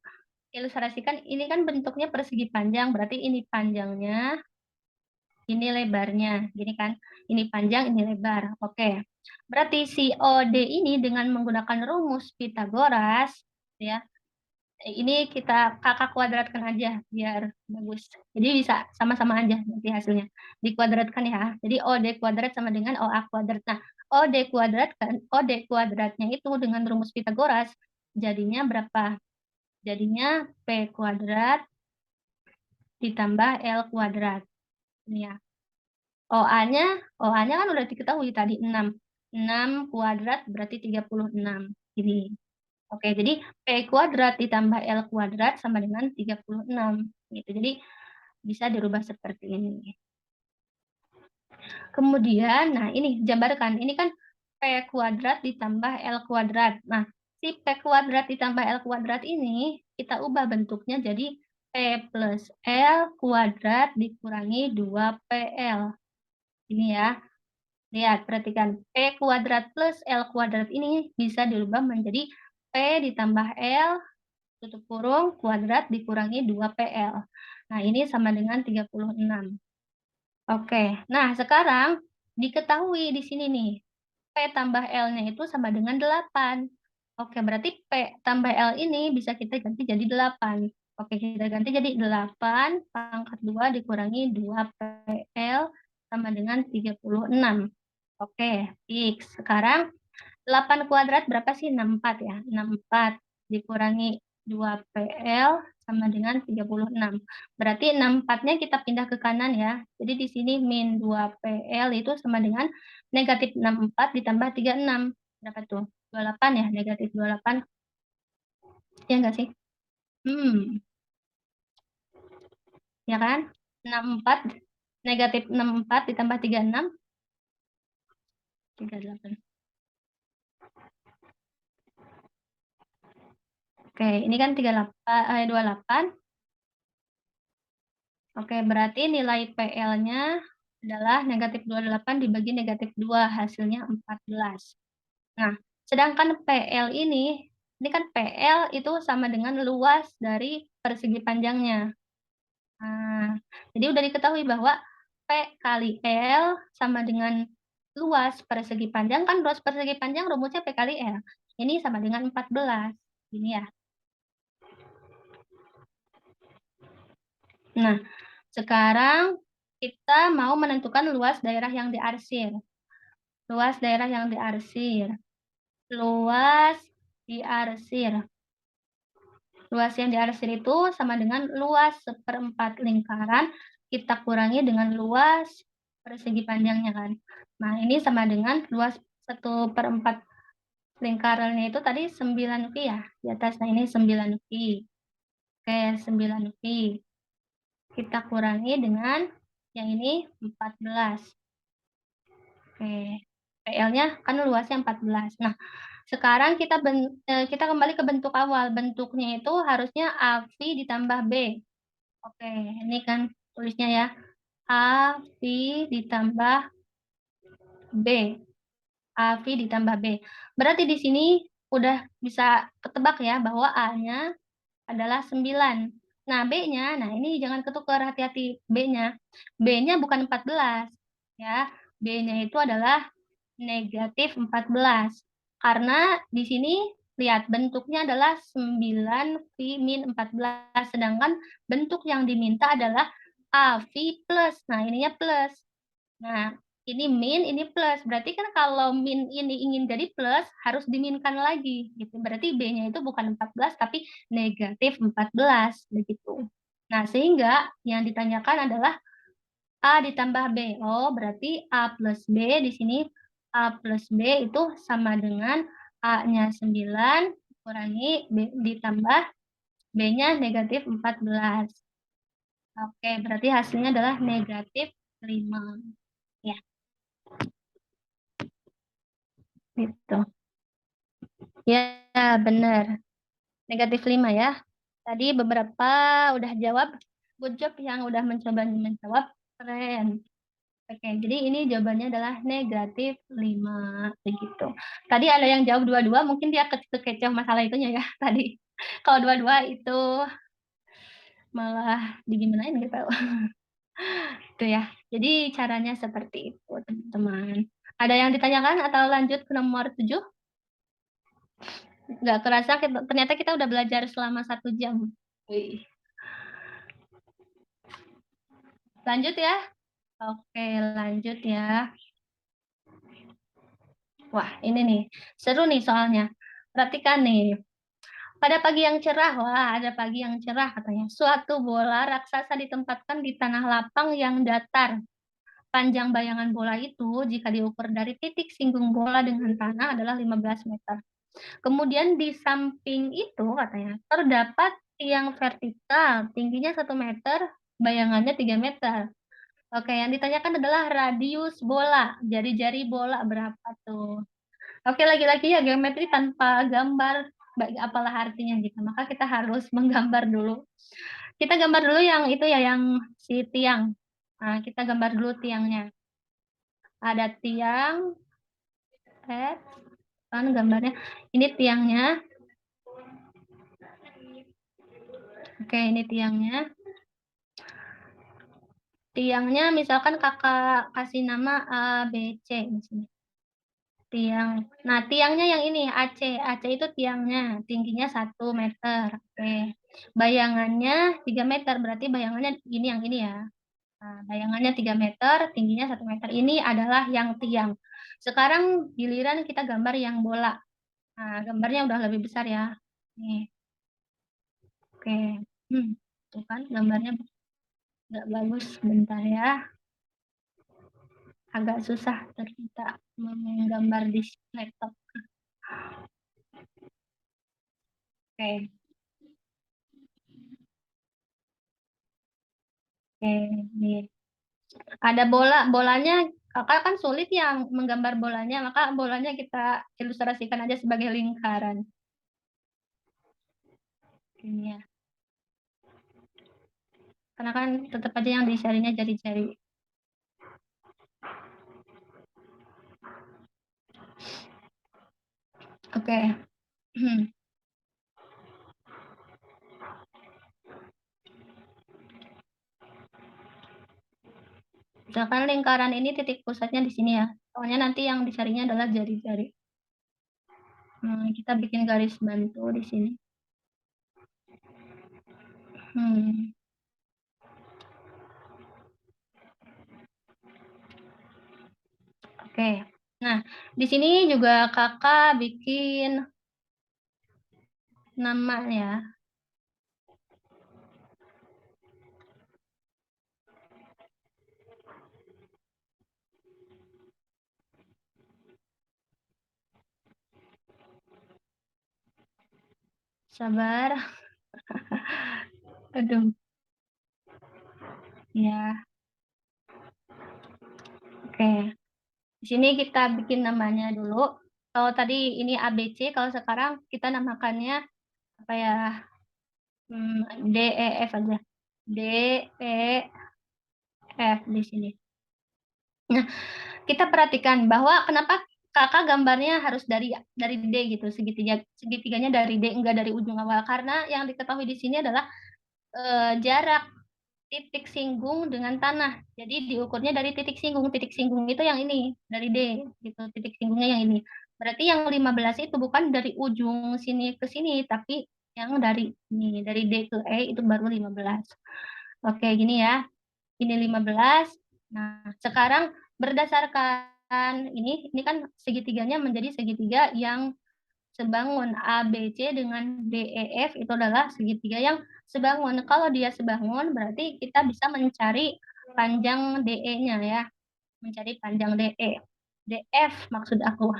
ilustrasikan ini kan bentuknya persegi panjang, berarti ini panjangnya, ini lebarnya. Gini kan, ini panjang, ini lebar. Oke. Berarti si OD ini dengan menggunakan rumus Pitagoras ya, ini kakak kuadratkan aja biar bagus. Jadi bisa sama-sama aja nanti hasilnya. Dikuadratkan ya. Jadi OD kuadrat sama dengan OA kuadrat. Nah, OD kuadratnya itu dengan rumus Pitagoras jadinya berapa? Jadinya P kuadrat ditambah L kuadrat. Ini ya. OA-nya kan udah diketahui tadi 6. 6 kuadrat berarti 36. Ini. Oke, jadi P kuadrat ditambah L kuadrat sama dengan 36. Gitu. Jadi bisa dirubah seperti ini. Kemudian, nah ini jabarkan. Ini kan P kuadrat ditambah L kuadrat. Nah, si P kuadrat ditambah L kuadrat ini kita ubah bentuknya jadi P plus L kuadrat dikurangi 2PL. Ini ya. Lihat, perhatikan. P kuadrat plus L kuadrat ini bisa dirubah menjadi P ditambah L tutup kurung kuadrat dikurangi 2PL. Nah, ini sama dengan 36. Oke. Nah, sekarang diketahui di sini nih. P tambah L-nya itu sama dengan 8. Oke, berarti P tambah L ini bisa kita ganti jadi 8. Oke, kita ganti jadi 8 pangkat 2 dikurangi 2PL sama dengan 36. Oke, fix. Sekarang 8 kuadrat berapa sih? 64 ya. 64 dikurangi 2PL sama dengan 36. Berarti 64-nya kita pindah ke kanan ya. Jadi di sini min 2PL itu sama dengan negatif 64 ditambah 36. Berapa tuh? 28 ya, negatif 28. Ya enggak sih? Ya kan? 64, negatif 64 ditambah 36, 38. Oke, ini kan 28. Oke, berarti nilai PL-nya adalah negatif 28 dibagi negatif 2, hasilnya 14. Nah, sedangkan PL ini kan PL itu sama dengan luas dari persegi panjangnya. Nah, jadi udah diketahui bahwa P kali L sama dengan luas persegi panjang, kan luas persegi panjang rumusnya P kali L. Ini sama dengan 14. Ini ya. Nah, sekarang kita mau menentukan luas daerah yang diarsir. Luas daerah yang diarsir. Luas diarsir. Luas yang diarsir itu sama dengan luas 1/4 lingkaran kita kurangi dengan luas persegi panjangnya kan. Nah, ini sama dengan luas 1/4 lingkarannya itu tadi 9 pi ya di atas. Nah, ini 9 pi. Oke, 9 pi. Kita kurangi dengan yang ini 14. Oke. PL-nya kan luasnya 14. Nah, sekarang kita kembali ke bentuk awal. Bentuknya itu harusnya AV ditambah B. Oke, ini kan tulisnya ya. AV ditambah B. AV ditambah B. Berarti di sini udah bisa ketebak ya bahwa A-nya adalah 9. Nah, B-nya, nah ini jangan ketukar, hati-hati B-nya. B-nya bukan 14 ya. B-nya itu adalah negatif 14. Karena di sini lihat bentuknya adalah 9 V min 14, sedangkan bentuk yang diminta adalah AV plus. Nah, ininya plus. Nah, ini min, ini plus. Berarti kan kalau min ini ingin jadi plus, harus diminkan lagi gitu. Berarti B-nya itu bukan 14 tapi negatif 14 begitu. Nah, sehingga yang ditanyakan adalah A ditambah B. Oh, berarti A plus B di sini A plus B itu sama dengan A-nya 9 kurangi B ditambah B-nya negatif 14. Oke, berarti hasilnya adalah negatif 5. Ya, gitu. Ya, benar. Negatif 5 ya. Tadi beberapa udah jawab. Good job yang udah menjawab. Keren. Oke, jadi ini jawabannya adalah negatif 5. Begitu. Tadi ada yang jawab 22, mungkin dia kekecoh masalah itunya ya tadi. Kalau 22 itu malah digimanain gitu. Itu ya. Jadi caranya seperti itu, teman-teman. Ada yang ditanyakan atau lanjut ke nomor 7? Nggak kerasa, ternyata kita udah belajar selama 1 jam. Wih. Lanjut ya. Oke, lanjut ya. Wah, ini nih. Seru nih soalnya. Perhatikan nih. Pada pagi yang cerah, wah ada pagi yang cerah katanya. Suatu bola raksasa ditempatkan di tanah lapang yang datar. Panjang bayangan bola itu jika diukur dari titik singgung bola dengan tanah adalah 15 meter. Kemudian di samping itu katanya terdapat tiang vertikal, tingginya 1 meter, bayangannya 3 meter. Oke, yang ditanyakan adalah radius bola, jari-jari bola berapa tuh. Oke, lagi-lagi ya geometri tanpa gambar, apalah artinya gitu. Maka kita harus menggambar dulu. Kita gambar dulu yang itu ya, yang si tiang. Nah, kita gambar dulu tiangnya. Ada tiang, kan gambarnya. Ini tiangnya. Oke, ini tiangnya. Tiangnya misalkan kakak kasih nama A, B, C di sini. Tiang. Nah, tiangnya yang ini AC. AC itu tiangnya, tingginya 1 meter. Oke. Bayangannya 3 meter, berarti bayangannya ini yang ini ya. Nah, bayangannya 3 meter, tingginya 1 meter. Ini adalah yang tiang. Sekarang giliran kita gambar yang bola. Nah, gambarnya udah lebih besar ya. Nih, oke. Tuh kan gambarnya nggak bagus. Bentar ya. Agak susah ternyata menggambar di laptop. Oke. Oke, nih. Ada bolanya kakak kan sulit ya menggambar bolanya, maka bolanya kita ilustrasikan aja sebagai lingkaran. Ini ya. Karena kan tetap aja yang dicarinya jari-jari. Oke. Misalkan lingkaran ini titik pusatnya di sini ya. Soalnya nanti yang dicarinya adalah jari-jari. Kita bikin garis bantu di sini. Oke. Nah, di sini juga kakak bikin nama ya. Sabar. Aduh. Ya. Oke. Di sini kita bikin namanya dulu. Kalau tadi ini ABC, kalau sekarang kita namakannya apa ya? D, E, F aja. D, E, F di sini. Nah, kita perhatikan bahwa kenapa kakak gambarnya harus dari D gitu, segitiganya dari D, enggak dari ujung awal. Karena yang diketahui di sini adalah jarak titik singgung dengan tanah. Jadi diukurnya dari titik singgung. Titik singgung itu yang ini, dari D gitu. Titik singgungnya yang ini. Berarti yang 15 itu bukan dari ujung sini ke sini, tapi yang dari ini, dari D ke E itu baru 15. Oke, gini ya. Ini 15. Nah, sekarang berdasarkan ini kan segitiganya menjadi segitiga yang sebangun. ABC dengan DEF itu adalah segitiga yang sebangun. Kalau dia sebangun berarti kita bisa mencari panjang DE-nya ya. Mencari panjang DE. DF maksud aku.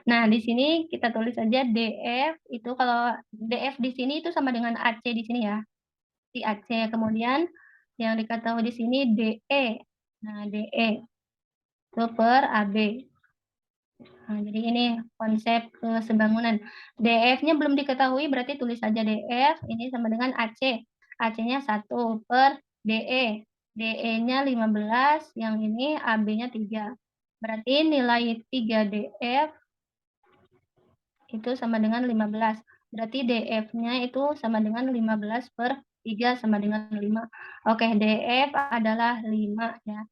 Nah, di sini kita tulis aja DF itu kalau DF di sini itu sama dengan AC di sini ya. Di AC. Kemudian yang diketahui di sini DE. Nah, DE itu per AB. Nah, jadi ini konsep sebangunan. DF-nya belum diketahui, berarti tulis saja DF, ini sama dengan AC. AC-nya 1 per DE. DE-nya 15, yang ini AB-nya 3. Berarti nilai 3 DF itu sama dengan 15. Berarti DF-nya itu sama dengan 15 per 3 sama dengan 5. Oke, DF adalah 5 ya.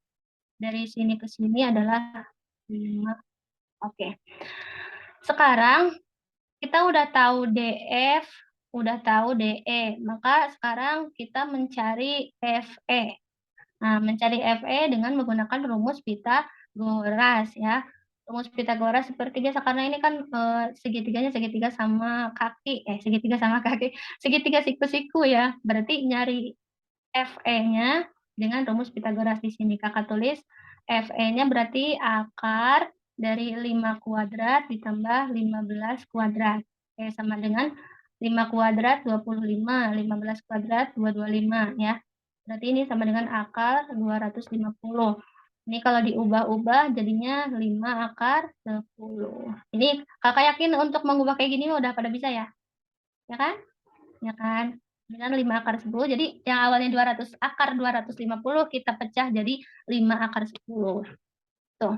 Dari sini ke sini adalah 5. Oke. Sekarang kita udah tahu DF, udah tahu DE, maka sekarang kita mencari FE. Nah, mencari FE dengan menggunakan rumus Pitagoras ya. Rumus Pitagoras sepertiga, karena ini kan segitiganya segitiga sama kaki, segitiga siku-siku ya. Berarti nyari FE-nya dengan rumus Pitagoras di sini. Kakak tulis FE-nya berarti akar dari 5 kuadrat ditambah 15 kuadrat. Oke, sama dengan 5 kuadrat 25, 15 kuadrat 225 ya. Berarti ini sama dengan akar 250. Ini kalau diubah-ubah jadinya 5 akar 10. Ini kakak yakin untuk mengubah kayak gini udah pada bisa ya? Ya kan? Ya kan? Dengan 5 akar 10, jadi yang awalnya 200 akar 250 kita pecah jadi 5 akar 10. Tuh.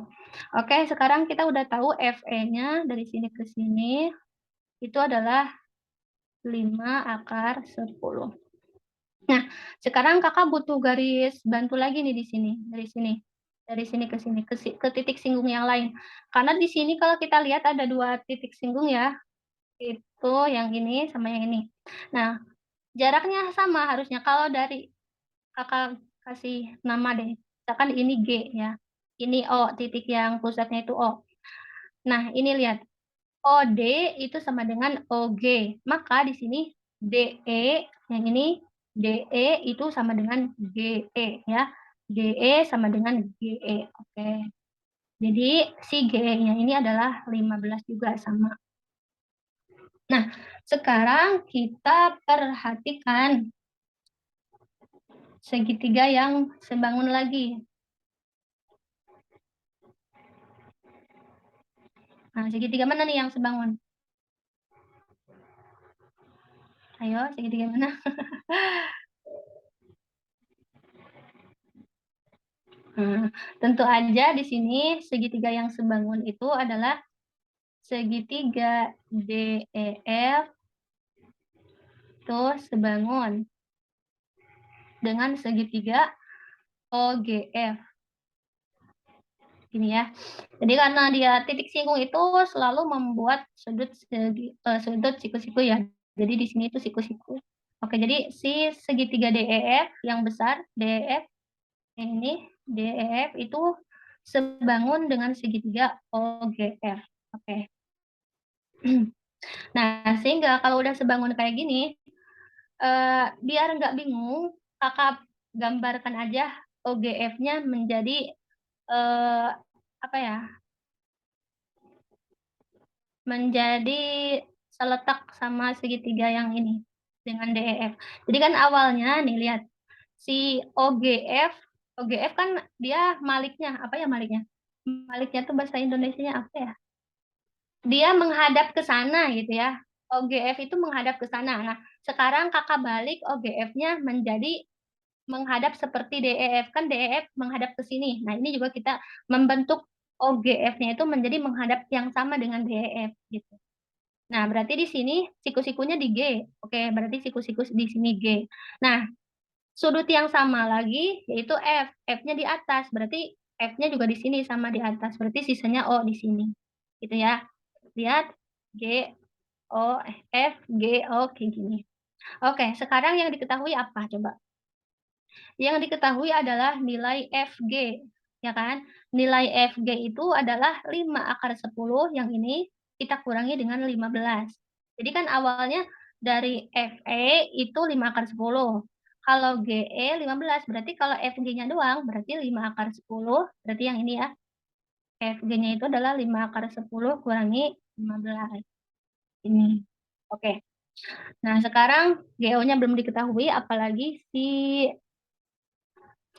Oke, sekarang kita udah tahu FE-nya dari sini ke sini itu adalah 5 akar 10. Nah, sekarang kakak butuh garis bantu lagi nih di sini, dari sini. Dari sini ke sini, ke titik singgung yang lain. Karena di sini kalau kita lihat ada 2 titik singgung ya, itu yang ini sama yang ini. Nah, Jaraknya sama harusnya, kalau dari Kakak kasih nama deh, misalkan ini G ya, ini O, titik yang pusatnya itu O. Nah, ini lihat, OD itu sama dengan OG, maka di sini DE, yang ini DE itu sama dengan GE ya, GE sama dengan GE, oke. Jadi si GE-nya ini adalah 15 juga, sama. Nah, sekarang kita perhatikan segitiga yang sebangun lagi. Nah, segitiga mana nih yang sebangun? Ayo, segitiga mana? Tentu aja di sini segitiga yang sebangun itu adalah segitiga DEF itu sebangun dengan segitiga OGF. Ini ya. Jadi karena dia titik singgung itu selalu membuat sudut siku-siku ya. Jadi di sini itu siku-siku. Oke, jadi si segitiga DEF yang besar, DEF ini DEF itu sebangun dengan segitiga OGF. Oke. Nah, sehingga kalau udah sebangun kayak gini, biar nggak bingung, Kakak gambarkan aja OGF-nya menjadi, apa ya, menjadi seletak sama segitiga yang ini, dengan DEF. Jadi kan awalnya nih lihat, si OGF kan dia maliknya, apa ya maliknya? Maliknya tuh bahasa Indonesianya apa ya? Dia menghadap ke sana gitu ya, OGF itu menghadap ke sana. Nah, sekarang Kakak balik OGF-nya menjadi menghadap seperti DEF, kan DEF menghadap ke sini. Nah, ini juga kita membentuk OGF-nya itu menjadi menghadap yang sama dengan DEF gitu. Nah, berarti di sini siku-sikunya di G. Oke, berarti siku-siku di sini G. Nah, sudut yang sama lagi yaitu F. F-nya di atas, berarti F-nya juga di sini sama di atas. Berarti sisanya O di sini. Gitu ya. Lihat G, O, F, G, O kayak gini. Oke, sekarang yang diketahui apa coba? Yang diketahui adalah nilai FG, ya kan? Nilai FG itu adalah 5/10, yang ini kita kurangi dengan 15. Jadi kan awalnya dari FE itu 5/10. Kalau GE 15, berarti kalau FG-nya doang berarti 5/10, berarti yang ini ya. FG-nya itu adalah 5/10 kurangi 15. Ini. Oke. Nah, sekarang GO-nya belum diketahui, apalagi si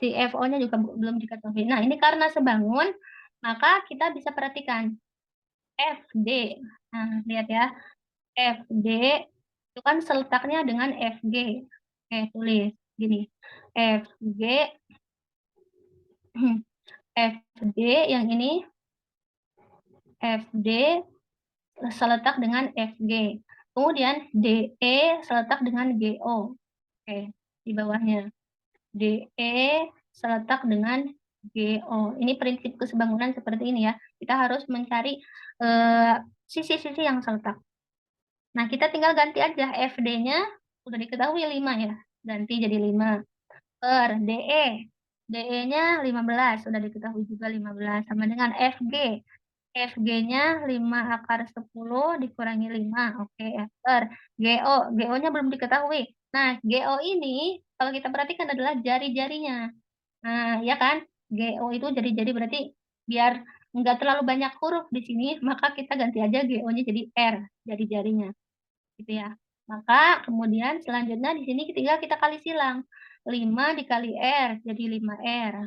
FO-nya juga belum diketahui. Nah, ini karena sebangun, maka kita bisa perhatikan FD. Nah, lihat ya, FD itu kan seletaknya dengan FG. Oke, tulis gini. FG FD yang ini FD seletak dengan FG. Kemudian DE seletak dengan GO. Oke, di bawahnya. DE seletak dengan GO. Ini prinsip kesebangunan seperti ini ya. Kita harus mencari sisi-sisi yang seletak. Nah, kita tinggal ganti aja FD-nya udah diketahui 5 ya. Ganti jadi 5 per DE. DE-nya 15, sudah diketahui juga 15 sama dengan FG. FG-nya 5/10 dikurangi 5. Oke, per GO. GO-nya belum diketahui. Nah, GO ini kalau kita perhatikan adalah jari-jarinya. Nah, ya kan? GO itu jari-jari, berarti biar nggak terlalu banyak huruf di sini, maka kita ganti aja GO-nya jadi R, jari-jarinya. Gitu ya. Maka kemudian selanjutnya di sini tinggal kita kali silang. 5 dikali R jadi 5R.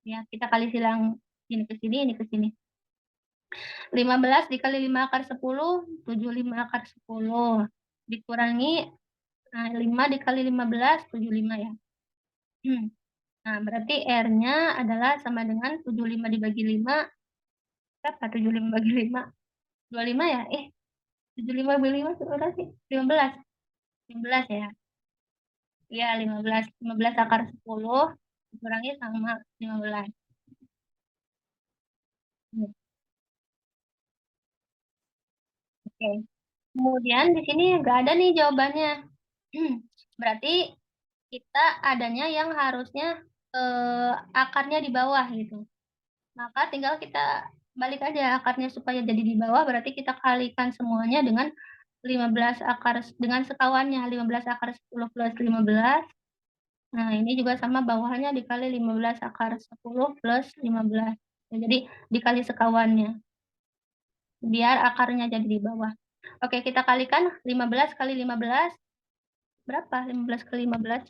Ya, kita kali silang ini ke sini, ini ke sini. 15 dikali 5/10, 75/10. Dikurangi 5 dikali 15, 75 ya. Nah, berarti R-nya adalah sama dengan 75 dibagi 5, berapa 75 bagi 5? 25 ya? 75 bagi 5 berapa sih? 15. 15 ya? Iya, 15. 15/10 dikurangi sama 15. Oke. Kemudian di sini nggak ada nih jawabannya. Berarti kita adanya yang harusnya akarnya di bawah gitu. Maka tinggal kita balik aja akarnya supaya jadi di bawah, berarti kita kalikan semuanya dengan 15 akar dengan sekawannya, 15 akar 10 plus 15. Nah, ini juga sama bawahnya dikali 15 akar 10 plus 15. Jadi dikali sekawannya, biar akarnya jadi di bawah. Oke, kita kalikan 15 kali 15. Berapa 15 kali 15?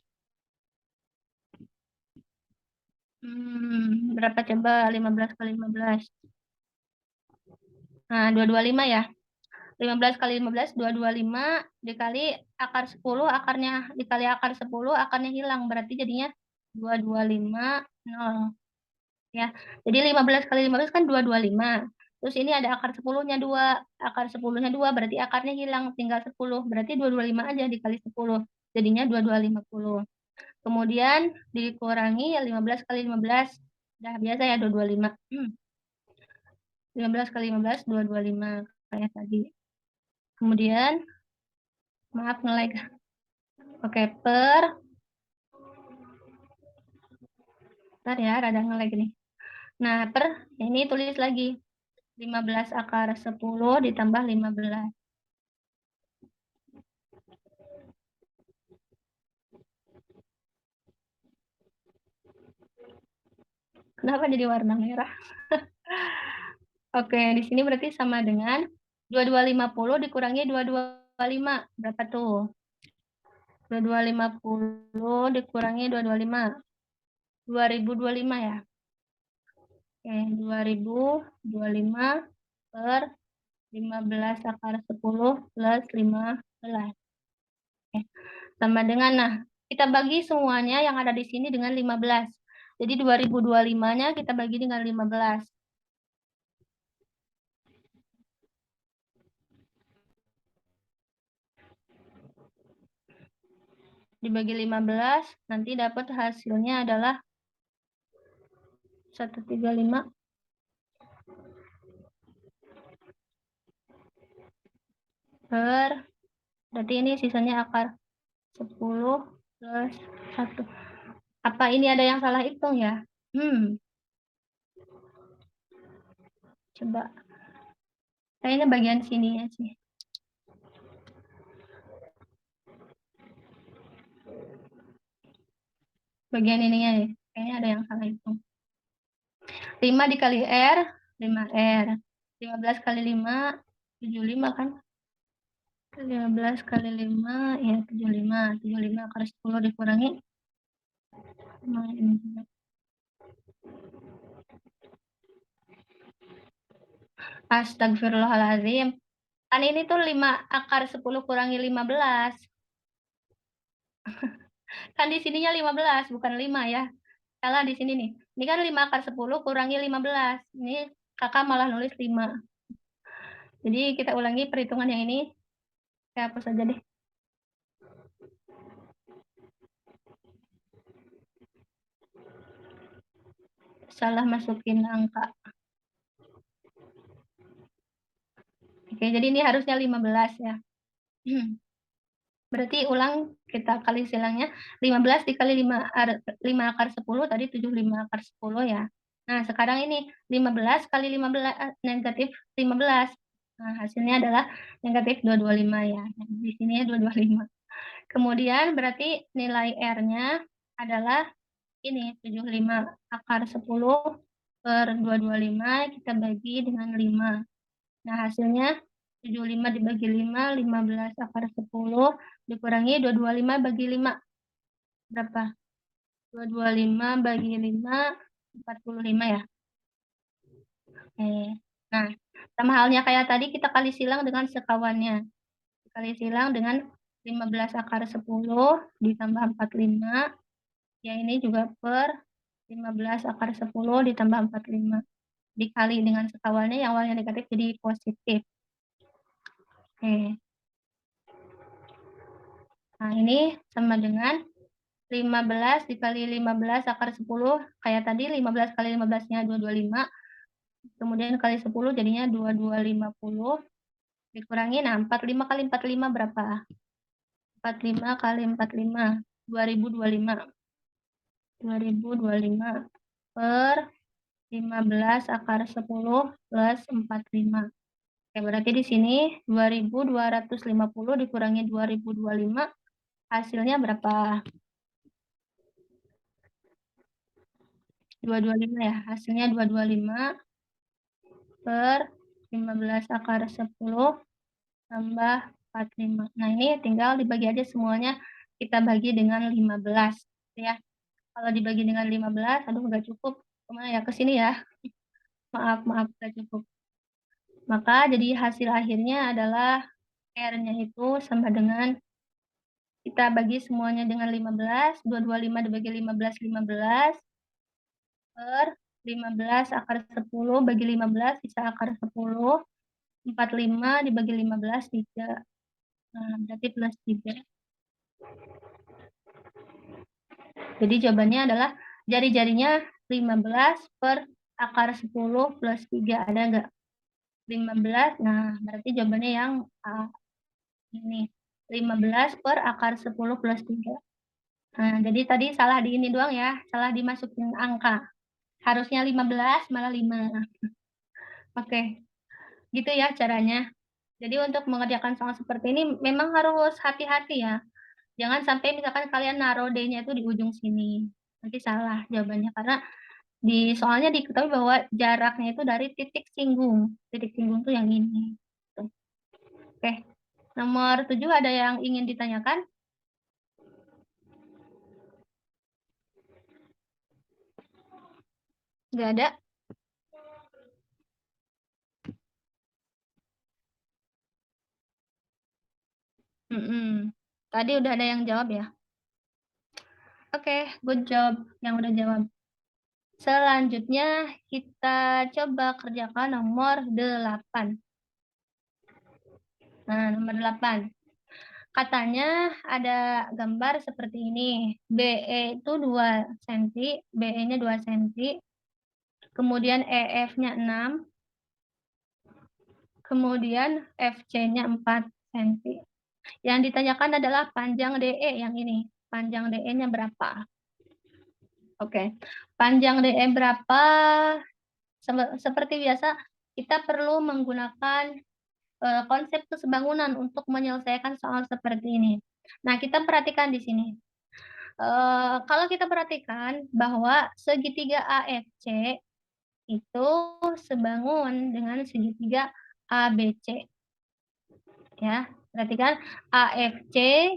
Berapa coba 15 kali 15? Nah, 225 ya. 15 kali 15, 225 dikali akar 10, akarnya dikali akar 10, akarnya hilang. Berarti jadinya 225, 0. Ya. Jadi 15 kali 15 kan 225. Terus ini ada akar 10-nya 2. Akar 10-nya 2, berarti akarnya hilang, tinggal 10. Berarti 225 aja dikali 10. Jadinya 2250. Kemudian dikurangi 15 kali 15. Udah biasa ya 225. 15 kali 15, 225 kayak tadi. Kemudian, maaf nge-lag. Oke, bentar ya, rada nge-lag nih. Nah, ini tulis lagi. 15 akar 10 ditambah 15. Kenapa jadi warna merah? Oke, di sini berarti sama dengan 2250 dikurangi 2225. Berapa tuh? 2250 dikurangi 225. 2025 ya. Oke, 2025 per 15 akar 10 plus 15. Oke, sama dengan, nah, kita bagi semuanya yang ada di sini dengan 15. Jadi 2025-nya kita bagi dengan 15. Dibagi 15, nanti dapat hasilnya adalah 135. Berarti ini sisanya akar 10 plus 1. Apa ini ada yang salah hitung ya? Coba. Kayaknya bagian sininya sih. Bagian ininya ya. Kayaknya ada yang salah hitung. 5 dikali R, 5R. 15 kali 5, 75 kan? 15 kali 5, ya 75. 75 akar 10 dikurangi. Astagfirullahaladzim. Kan ini tuh 5 akar 10 kurangi 15. Kan di sininya 15, bukan 5 ya. Salah di sini nih. Ini kan 5 akar 10 kurangi 15. Ini kakak malah nulis 5. Jadi kita ulangi perhitungan yang ini. Saya hapus saja deh. Salah masukin angka. Oke, jadi ini harusnya 15 ya. Berarti ulang, kita kali silangnya 15 dikali 5 akar 10, tadi 75 akar 10 ya. Nah, sekarang ini 15 kali 15, negatif 15. Nah, hasilnya adalah negatif 225 ya. Di sini ya 225. Kemudian berarti nilai R-nya adalah ini, 75 akar 10 per 225, kita bagi dengan 5. Nah, hasilnya 75 dibagi 5, 15 akar 10 dikurangi 225 bagi 5. Berapa? 225 bagi 5, 45 ya. Oke. Nah, sama halnya kayak tadi, kita kali silang dengan sekawannya. Kali silang dengan 15 akar 10 ditambah 45. Ya, ini juga per 15 akar 10 ditambah 45. Dikali dengan sekawannya, yang awalnya negatif jadi positif. Oke. Nah, ini sama dengan 15 dikali 15 akar 10. Kayak tadi 15 kali 15-nya 225. Kemudian kali 10 jadinya 2250. Dikurangi, nah 45 kali 45 berapa? 45 kali 45, 2025. 2025 per 15 akar 10 plus 45. Oke, berarti di sini 2250 dikurangi 2025, hasilnya berapa? 225 ya, hasilnya 225 per 15 akar 10 tambah 45. Nah, ini tinggal dibagi aja semuanya, kita bagi dengan 15 ya. Kalau dibagi dengan 15, aduh nggak cukup. Kemana ya? Ke sini ya. Maaf, nggak cukup. Maka jadi hasil akhirnya adalah R-nya itu sama dengan, kita bagi semuanya dengan 15, 225 dibagi 15, 15 per 15 akar 10 bagi 15 bisa akar 10, 45 dibagi 15, 3. Nah, berarti plus 3. Jadi jawabannya adalah jari-jarinya 15 per akar 10 plus 3. Ada nggak? 15. Nah, berarti jawabannya yang A. Ini. 15 per akar 10 plus 3. Nah, jadi tadi salah di ini doang ya. Salah dimasukin angka. Harusnya 15 malah 5. Oke. Gitu ya caranya. Jadi untuk mengerjakan soal seperti ini memang harus hati-hati ya. Jangan sampai misalkan kalian naruh D-nya itu di ujung sini. Nanti salah jawabannya. Karena di soalnya diketahui bahwa jaraknya itu dari titik singgung. Titik singgung tuh yang ini. Tuh. Oke. Nomor 7 ada yang ingin ditanyakan? Nggak ada? Tadi udah ada yang jawab ya? Oke, good job yang udah jawab. Selanjutnya kita coba kerjakan nomor 8. Nah, nomor 8. Katanya ada gambar seperti ini. BE itu 2 cm, BE-nya 2 cm. Kemudian EF-nya 6. Kemudian FC-nya 4 cm. Yang ditanyakan adalah panjang DE yang ini. Panjang DE-nya berapa? Oke. Panjang DE berapa? Seperti biasa, kita perlu menggunakan konsep kesebangunan untuk menyelesaikan soal seperti ini. Nah, kita perhatikan di sini. Kalau kita perhatikan bahwa segitiga AFC itu sebangun dengan segitiga ABC. Ya, perhatikan AFC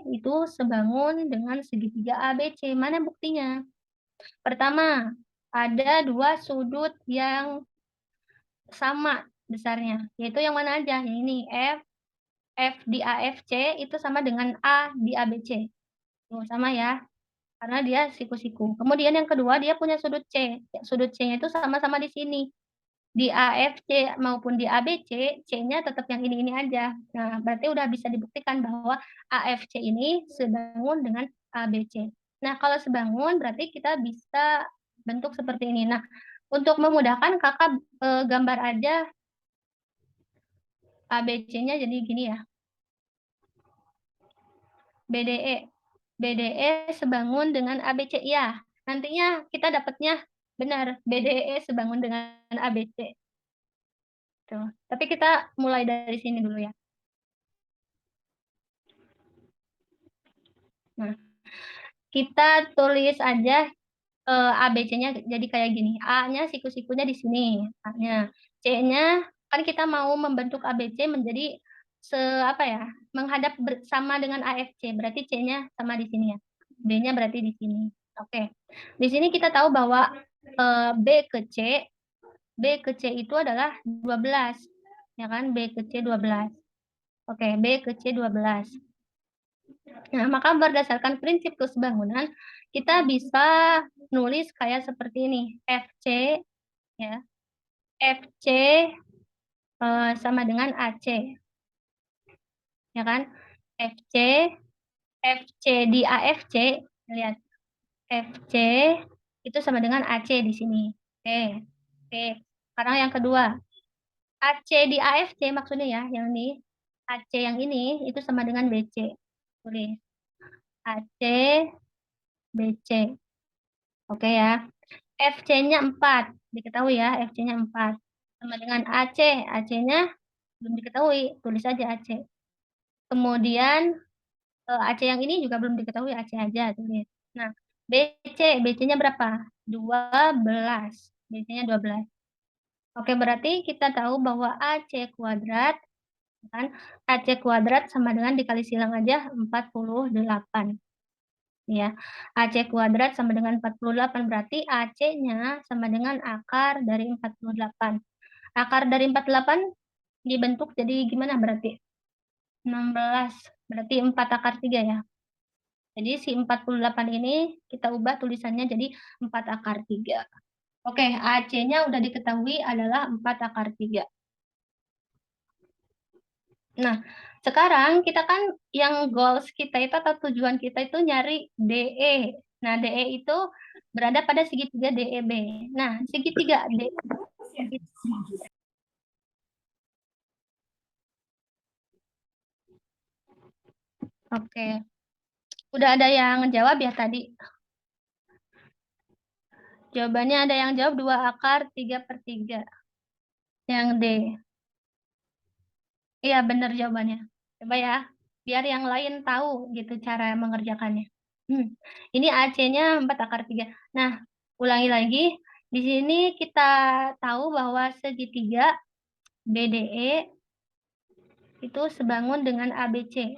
itu sebangun dengan segitiga ABC. Mana buktinya? Pertama, ada 2 sudut yang sama besarnya, yaitu yang mana aja? Yang ini F di AFC itu sama dengan A di ABC. Tuh, sama ya, karena dia siku-siku. Kemudian yang kedua, dia punya sudut C. Sudut C-nya itu sama-sama di sini. Di AFC maupun di ABC, C-nya tetap yang ini aja. Nah, berarti udah bisa dibuktikan bahwa AFC ini sebangun dengan ABC. Nah, kalau sebangun berarti kita bisa bentuk seperti ini. Nah, untuk memudahkan kakak gambar aja ABC-nya jadi gini ya. BDE. BDE sebangun dengan ABC. Ya, nantinya kita dapatnya benar. BDE sebangun dengan ABC. Tuh. Tapi kita mulai dari sini dulu ya. Nah, kita tulis aja ABC-nya jadi kayak gini. A-nya siku-sikunya di sini. A-nya. C-nya kan kita mau membentuk ABC menjadi apa ya? Menghadap sama dengan AFC. Berarti C-nya sama di sini ya. B-nya berarti di sini. Oke. Di sini kita tahu bahwa B ke C itu adalah 12. Ya kan? B ke C 12. Oke, B ke C 12. Nah, maka berdasarkan prinsip kesebangunan, kita bisa nulis kayak seperti ini. FC ya. FC sama dengan AC. Ya kan? FC di AFC, lihat. FC itu sama dengan AC di sini. Oke. Oke. Sekarang yang kedua. AC di AFC maksudnya ya, yang ini. AC yang ini itu sama dengan BC. Tulis. AC, BC. Oke ya. FC-nya 4. Diketahui ya, FC-nya 4. Sama dengan AC. AC-nya belum diketahui. Tulis saja AC. Kemudian AC yang ini juga belum diketahui. AC aja tulis. Nah, BC. BC-nya berapa? 12. BC-nya 12. Oke, berarti kita tahu bahwa AC kuadrat, kan? AC kuadrat sama dengan dikali silang aja 48. Ya, AC kuadrat sama dengan 48, berarti AC-nya sama dengan akar dari 48. Akar dari 48 dibentuk jadi gimana berarti? 16, berarti 4 akar 3 ya. Jadi si 48 ini kita ubah tulisannya jadi 4 akar 3. Oke, AC-nya udah diketahui adalah 4 akar 3. Nah, sekarang kita kan yang goals kita itu atau tujuan kita itu nyari DE. Nah, DE itu berada pada segitiga DEB. Nah, segitiga DE. Oke. Udah ada yang jawab ya tadi? Jawabannya ada yang jawab 2 akar 3/3. Yang D. Iya, benar jawabannya. Coba ya, biar yang lain tahu gitu cara mengerjakannya. Ini AC-nya 4 akar 3. Nah, ulangi lagi. Di sini kita tahu bahwa segitiga BDE itu sebangun dengan ABC.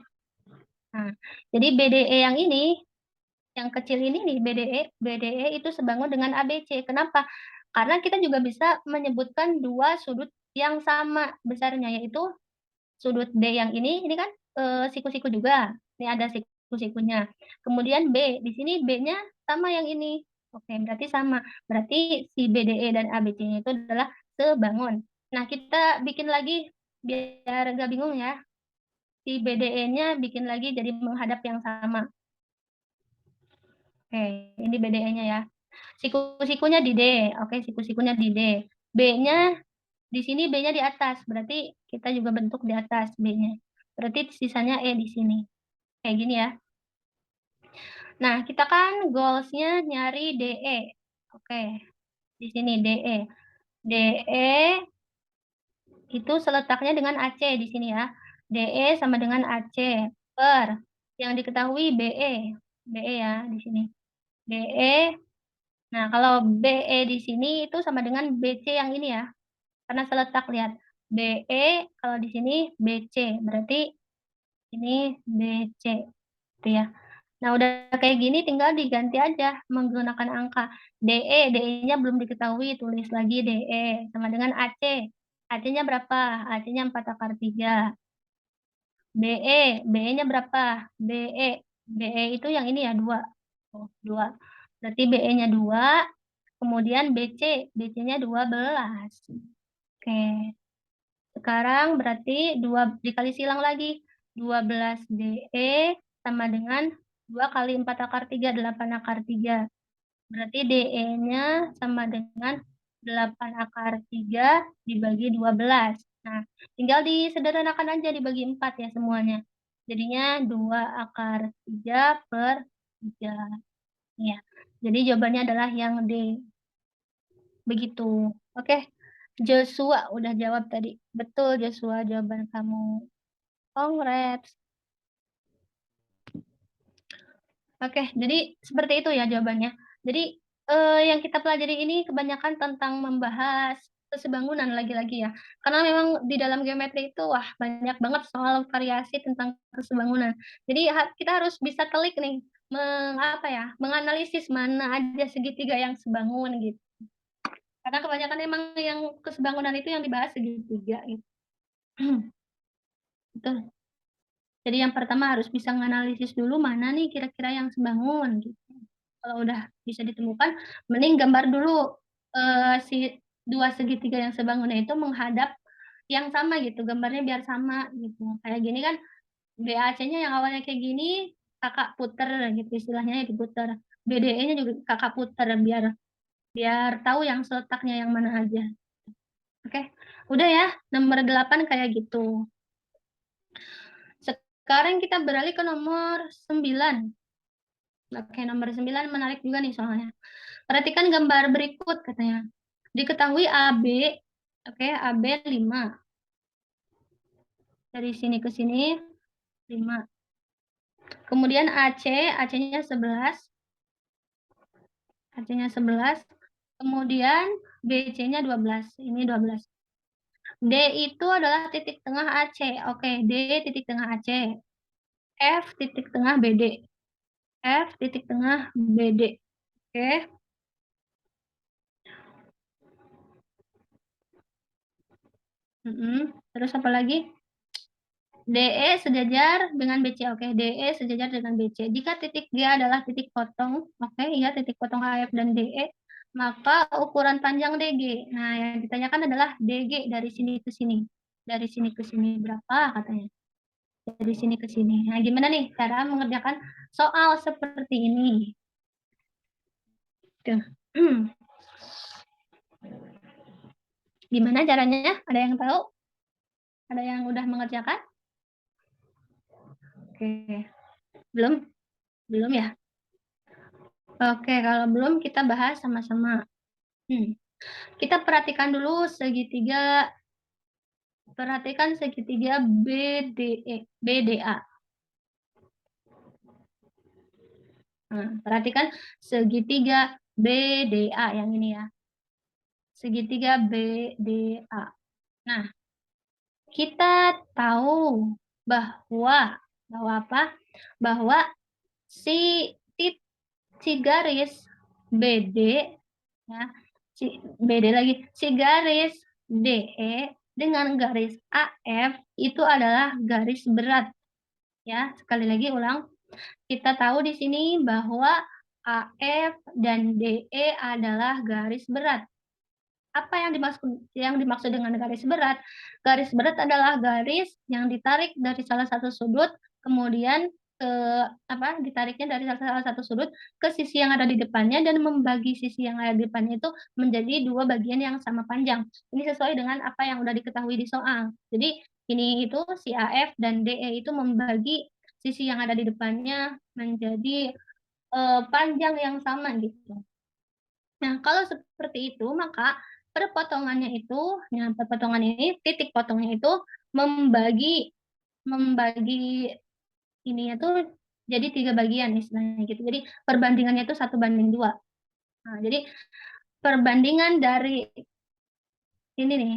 Nah, jadi BDE yang ini, yang kecil ini nih, BDE itu sebangun dengan ABC. Kenapa? Karena kita juga bisa menyebutkan dua sudut yang sama besarnya, yaitu sudut D yang ini kan siku-siku juga. Ini ada siku-sikunya. Kemudian B, di sini B-nya sama yang ini. Oke, berarti sama. Berarti si BDE dan ABC-nya itu adalah sebangun. Nah, kita bikin lagi biar nggak bingung ya. Si BDE-nya bikin lagi jadi menghadap yang sama. Oke, ini BDE-nya ya. Siku-sikunya di D. Oke, siku-sikunya di D. B-nya di sini B-nya di atas, berarti kita juga bentuk di atas B-nya. Berarti sisanya E di sini. Kayak gini ya. Nah, kita kan goals-nya nyari DE. Oke, di sini DE. DE itu seletaknya dengan AC di sini ya. DE sama dengan AC per yang diketahui BE. BE ya di sini. BE. Nah, kalau BE di sini itu sama dengan BC yang ini ya. Karena seletak lihat. BE kalau di sini BC, berarti ini BC gitu ya. Nah, udah kayak gini tinggal diganti aja menggunakan angka. DE, DE-nya belum diketahui, tulis lagi DE sama dengan AC. AC-nya berapa? AC-nya 4 akar 3. BE, BE-nya berapa? BE, BE itu yang ini ya 2. Oh, 2. Berarti BE-nya 2, kemudian BC, BC-nya 12. Oke. Sekarang berarti 2 dikali silang lagi. 12 DE sama dengan 2 kali 4 akar 3, 8 akar 3. Berarti DE-nya sama dengan 8 akar 3 dibagi 12. Nah, tinggal disederhanakan aja dibagi 4 ya semuanya. Jadinya 2 akar 3 per 3. Ya. Jadi jawabannya adalah yang D. Begitu. Oke. Joshua udah jawab tadi. Betul Joshua jawaban kamu. Congrats. Oke, jadi seperti itu ya jawabannya. Jadi yang kita pelajari ini kebanyakan tentang membahas kesebangunan lagi-lagi ya. Karena memang di dalam geometri itu wah banyak banget soal variasi tentang kesebangunan. Jadi kita harus bisa telik nih menganalisis mana aja segitiga yang sebangun gitu. Karena kebanyakan emang yang kesebangunan itu yang dibahas segitiga gitu. Betul. Jadi yang pertama harus bisa menganalisis dulu mana nih kira-kira yang sebangun gitu. Kalau udah bisa ditemukan, mending gambar dulu si dua segitiga yang sebangunnya itu menghadap yang sama gitu, gambarnya biar sama gitu. Kayak gini kan BAC-nya yang awalnya kayak gini, kakak puter gitu istilahnya ya diputer. BDE-nya juga kakak puter biar tahu yang seletaknya yang mana aja. Oke, udah ya, nomor 8 kayak gitu. Sekarang kita beralih ke nomor 9. Oke, nomor 9 menarik juga nih soalnya. Perhatikan gambar berikut katanya. Diketahui AB, oke, AB 5. Dari sini ke sini 5. Kemudian AC, AC-nya 11. AC-nya 11. Kemudian BC-nya 12. Ini 12. D itu adalah titik tengah AC. Oke, D titik tengah AC. F titik tengah BD. F titik tengah BD. Oke. Terus apa lagi? DE sejajar dengan BC. Oke, DE sejajar dengan BC. Jika titik G adalah titik potong, oke, iya titik potong AF dan DE, maka ukuran panjang DG. Nah, yang ditanyakan adalah DG dari sini ke sini. Dari sini ke sini berapa katanya? Dari sini ke sini. Nah, gimana nih cara mengerjakan soal seperti ini? Tuh. Gimana caranya? Ada yang tahu? Ada yang udah mengerjakan? Oke. Belum? Belum ya? Oke, kalau belum kita bahas sama-sama. Kita perhatikan dulu segitiga. Perhatikan segitiga BDA. Nah, perhatikan segitiga BDA yang ini ya. Segitiga BDA. Nah, kita tahu bahwa apa? Bahwa si garis BD ya, si BD lagi, si garis DE dengan garis AF itu adalah garis berat. Ya, sekali lagi ulang. Kita tahu di sini bahwa AF dan DE adalah garis berat. Apa yang dimaksud dengan garis berat? Garis berat adalah garis yang ditarik dari salah satu sudut, kemudian ditariknya dari salah satu sudut ke sisi yang ada di depannya dan membagi sisi yang ada di depannya itu menjadi dua bagian yang sama panjang. Ini sesuai dengan apa yang sudah diketahui di soal. Jadi ini itu si AF dan DE itu membagi sisi yang ada di depannya menjadi panjang yang sama gitu. Nah, kalau seperti itu, maka perpotongannya itu, nah perpotongan ini, titik potongnya itu membagi ininya tuh jadi 3 bagian istilahnya gitu. Jadi perbandingannya itu 1:2. Nah, jadi perbandingan dari ini nih,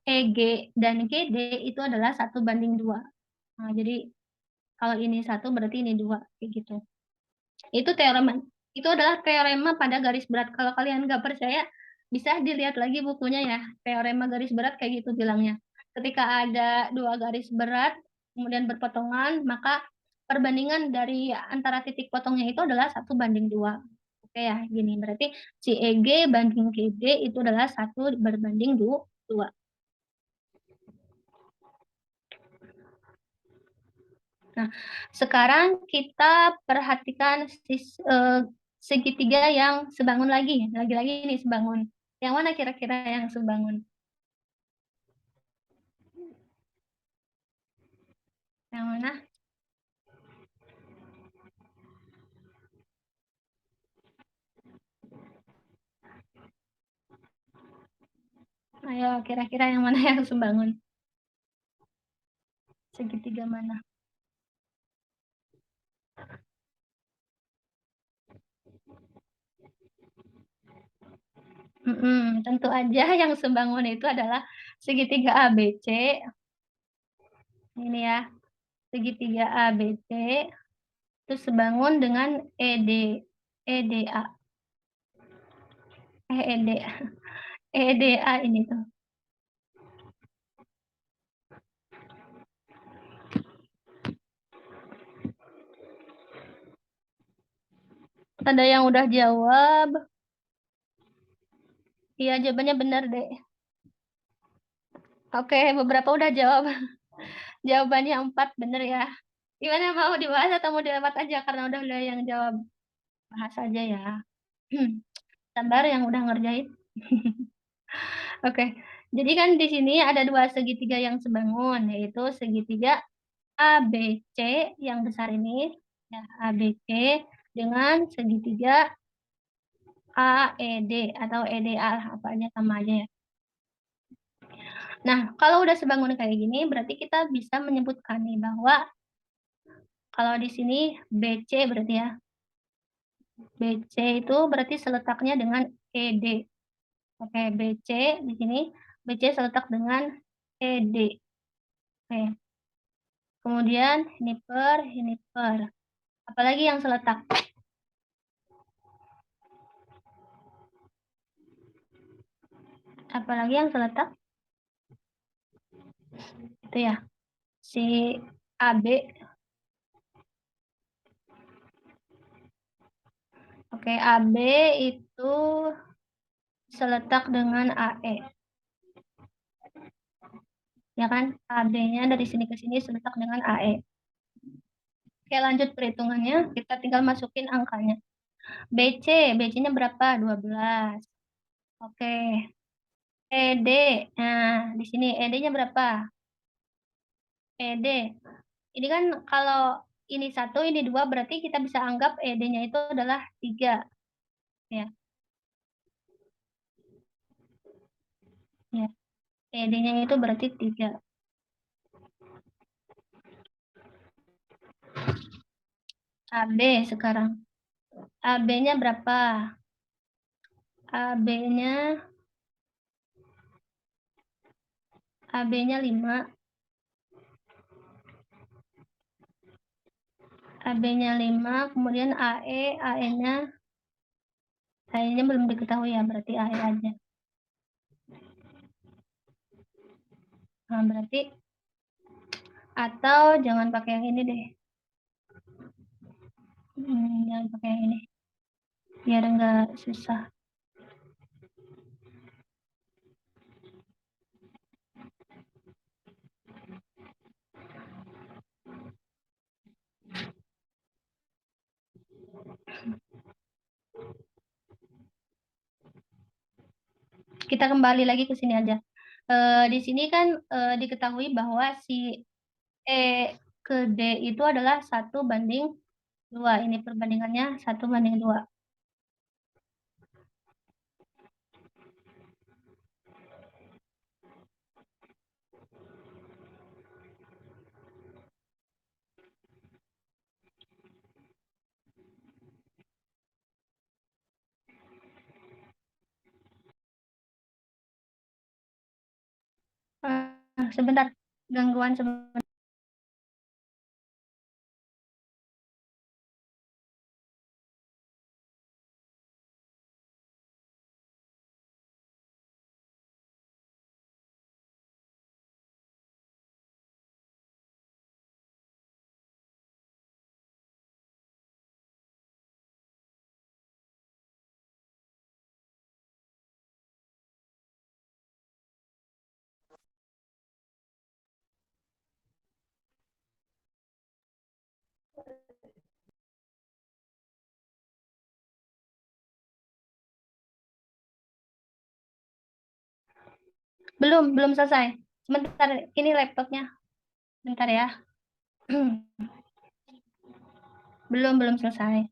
EG dan GD itu adalah 1:2. Nah, jadi kalau ini 1 berarti ini 2, kayak gitu. Itu adalah teorema pada garis berat. Kalau kalian nggak percaya, bisa dilihat lagi bukunya ya. Teorema garis berat kayak gitu bilangnya. Ketika ada 2 garis berat, kemudian berpotongan, maka perbandingan dari antara titik potongnya itu adalah 1:2. Oke ya, gini. Berarti si EG banding GD itu adalah 1:2. Nah, sekarang kita perhatikan segitiga yang sebangun lagi. Lagi-lagi ini sebangun. Yang mana kira-kira yang sebangun? Yang mana? Ayo, kira-kira yang mana yang sebangun? Segitiga mana? Tentu aja yang sebangun itu adalah segitiga ABC. Ini ya, segitiga ABC itu sebangun dengan EDA. EDA ini tuh. Ada yang udah jawab? Iya, jawabannya benar deh. Oke, beberapa udah jawab. Jawabannya 4 bener ya. Gimana, mau dibahas atau mau dilewat aja karena udah ada yang jawab? Bahas aja ya. Sabar yang udah ngerjain. Oke. Jadi kan di sini ada 2 segitiga yang sebangun, yaitu segitiga ABC yang besar ini, ya ABC dengan segitiga AED atau EDA lah, apa aja sama aja ya. Nah, kalau udah sebangun kayak gini, berarti kita bisa menyebutkan nih bahwa kalau di sini BC berarti ya. BC itu berarti seletaknya dengan ED. Oke, BC di sini BC seletak dengan ED. Oke. Kemudian ini per. Apalagi yang seletak? Apalagi yang seletak? Itu ya. Si AB. Oke, AB itu seletak dengan AE. Ya kan? AB-nya dari sini ke sini seletak dengan AE. Oke, lanjut perhitungannya. Kita tinggal masukin angkanya. BC-nya berapa? 12. Oke. ED. Nah, di sini ED-nya berapa? ED. Ini kan kalau ini 1, ini 2, berarti kita bisa anggap ED-nya itu adalah 3. Ya. Ya. ED-nya itu berarti 3. AB sekarang. AB-nya berapa? AB-nya AB-nya 5. AB-nya 5, kemudian AE-nya belum diketahui ya, berarti AE aja. Nah, berarti atau jangan pakai yang ini deh. Jangan pakai yang ini. Biar enggak susah. Kita kembali lagi ke sini aja. Di sini kan diketahui bahwa si E ke D itu adalah 1:2. Ini perbandingannya 1:2. Sebentar, gangguan sebentar. Belum selesai. Sebentar, ini laptopnya. Bentar ya. Belum selesai.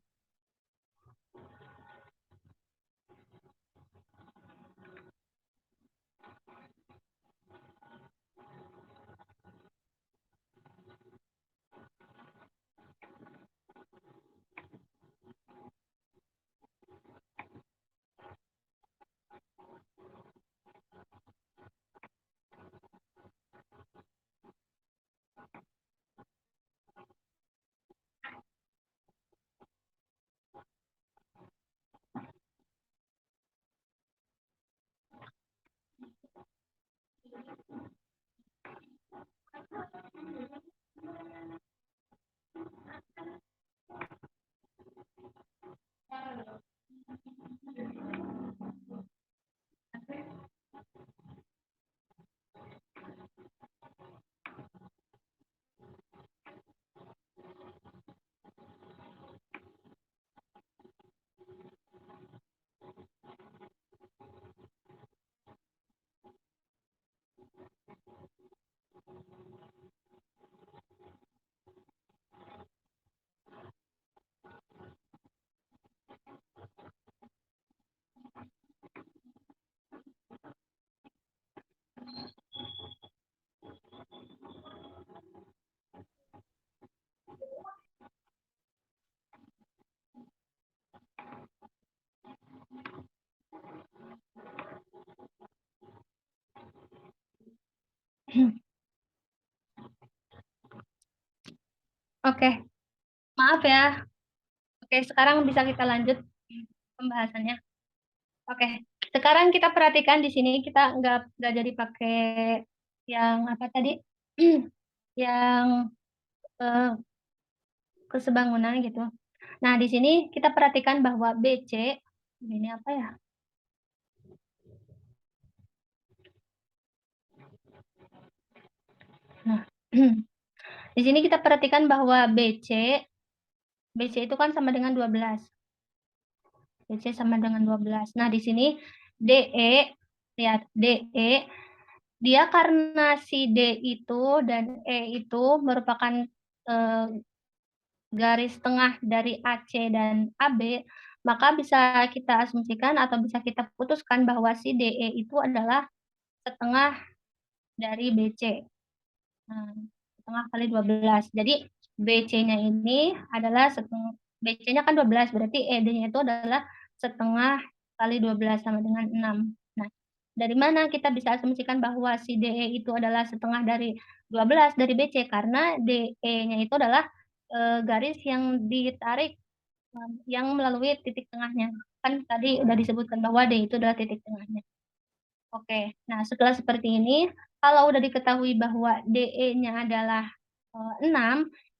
Oke, maaf ya. Oke, sekarang bisa kita lanjut pembahasannya. Oke, sekarang kita perhatikan di sini kita nggak jadi pakai yang apa tadi, yang eh, kesebangunan gitu. Nah, di sini kita perhatikan bahwa BC ini apa ya? Nah, di sini kita perhatikan bahwa BC itu kan sama dengan 12. BC sama dengan 12. Nah, di sini DE, lihat DE, dia karena si D itu dan E itu merupakan garis tengah dari AC dan AB, maka bisa kita asumsikan atau bisa kita putuskan bahwa si DE itu adalah setengah dari BC. Nah, setengah kali 12. Jadi BC-nya ini adalah setengah, BC-nya kan 12, berarti ED-nya itu adalah setengah kali 12 sama dengan 6. Nah, dari mana kita bisa asumsikan bahwa si DE itu adalah setengah dari 12 dari BC? Karena DE-nya itu adalah garis yang ditarik yang melalui titik tengahnya. Kan tadi udah disebutkan bahwa D itu adalah titik tengahnya. Oke, nah setelah seperti ini, kalau udah diketahui bahwa DE-nya adalah 6,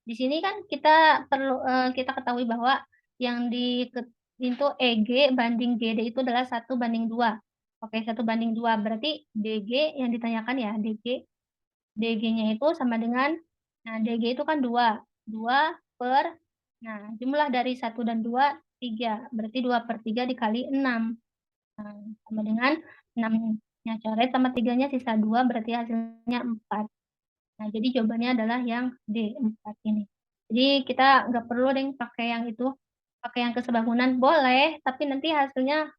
di sini kan kita perlu kita ketahui bahwa yang itu EG banding GD itu adalah 1:2. Oke, 1:2 berarti DG yang ditanyakan ya, DG-nya itu sama dengan, nah DG itu kan 2, 2 per, nah jumlah dari 1 dan 2, 3, berarti 2/3 dikali 6. Nah, sama dengan 6-nya coret sama 3-nya sisa 2 berarti hasilnya 4. Nah, jadi jawabannya adalah yang D, 4 ini. Jadi kita nggak perlu deh pakai yang itu, pakai yang kesebangunan boleh, tapi nanti hasilnya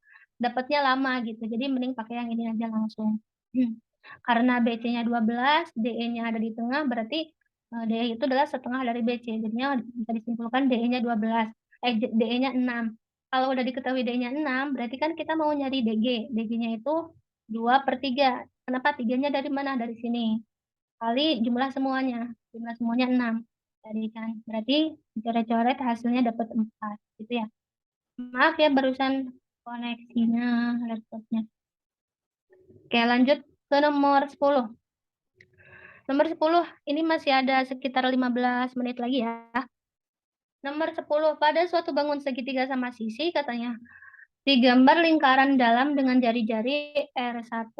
dapatnya lama gitu. Jadi mending pakai yang ini aja langsung. Karena BC-nya 12, DE-nya ada di tengah, berarti DE itu adalah setengah dari BC. Jadinya bisa disimpulkan DE-nya 12, DE-nya 6. Kalau udah diketahui D-nya 6, berarti kan kita mau nyari DG. DG-nya itu 2/3. Kenapa? 3-nya dari mana? Dari sini. Kali jumlah semuanya. Jumlah semuanya 6. Jadi kan, berarti coret-coret hasilnya dapat 4. Gitu ya. Maaf ya barusan koneksinya laptopnya. Oke, lanjut ke nomor 10. Nomor 10, ini masih ada sekitar 15 menit lagi ya. Nomor 10, pada suatu bangun segitiga sama sisi, katanya, digambar lingkaran dalam dengan jari-jari R1.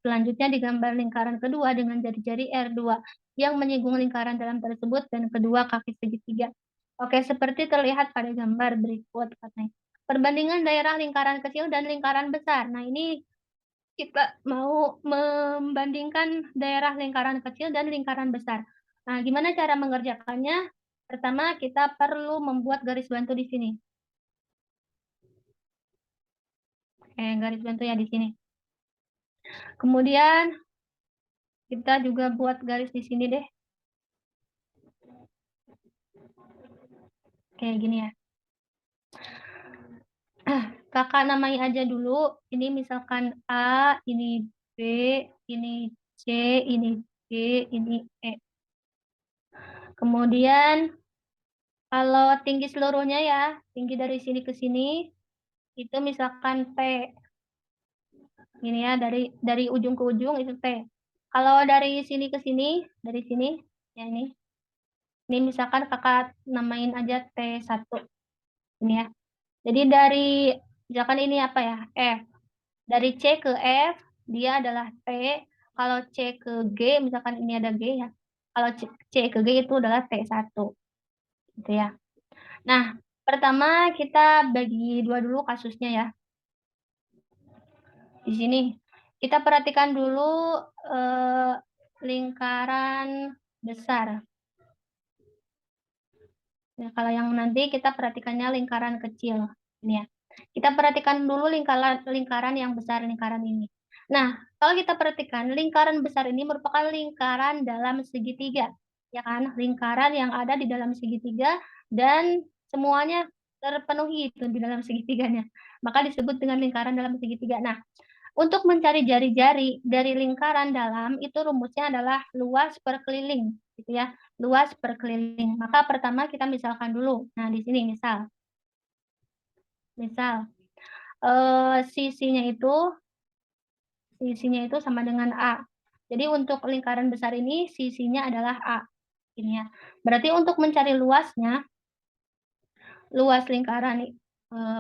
Selanjutnya digambar lingkaran kedua dengan jari-jari R2 yang menyinggung lingkaran dalam tersebut dan kedua kaki segitiga. Oke, seperti terlihat pada gambar berikut katanya. Perbandingan daerah lingkaran kecil dan lingkaran besar. Nah, ini kita mau membandingkan daerah lingkaran kecil dan lingkaran besar. Nah, gimana cara mengerjakannya? Pertama, kita perlu membuat garis bantu di sini. Garis bantu ya di sini. Kemudian kita juga buat garis di sini deh. Kayak gini ya. Kakak namai aja dulu. Ini misalkan A, ini B, ini C, ini D, ini E. Kemudian kalau tinggi seluruhnya ya, tinggi dari sini ke sini, itu misalkan T. Ini ya, dari ujung ke ujung itu T. Kalau dari sini ke sini, dari sini, ya ini. Ini misalkan kakak namain aja T1. Ini ya. Jadi dari, misalkan ini apa ya, F. Dari C ke F, dia adalah T. Kalau C ke G, misalkan ini ada G ya. Kalau C ke G itu adalah T1. Gitu ya. Nah, pertama kita bagi dua dulu kasusnya ya. Di sini kita perhatikan dulu lingkaran besar. Nah, kalau yang nanti kita perhatikannya lingkaran kecil. Ini ya. Kita perhatikan dulu lingkaran yang besar, lingkaran ini. Nah, kalau kita perhatikan lingkaran besar ini merupakan lingkaran dalam segitiga. Ya kan? Lingkaran yang ada di dalam segitiga dan semuanya terpenuhi itu di dalam segitiganya. Maka disebut dengan lingkaran dalam segitiga. Nah, Untuk mencari jari-jari dari lingkaran dalam itu rumusnya adalah luas per keliling, gitu ya. Luas per keliling. Maka pertama kita misalkan dulu. Nah, di sini misal sisinya itu sama dengan A. Jadi untuk lingkaran besar ini sisinya adalah A. Ini ya. Berarti untuk mencari luasnya, luas lingkaran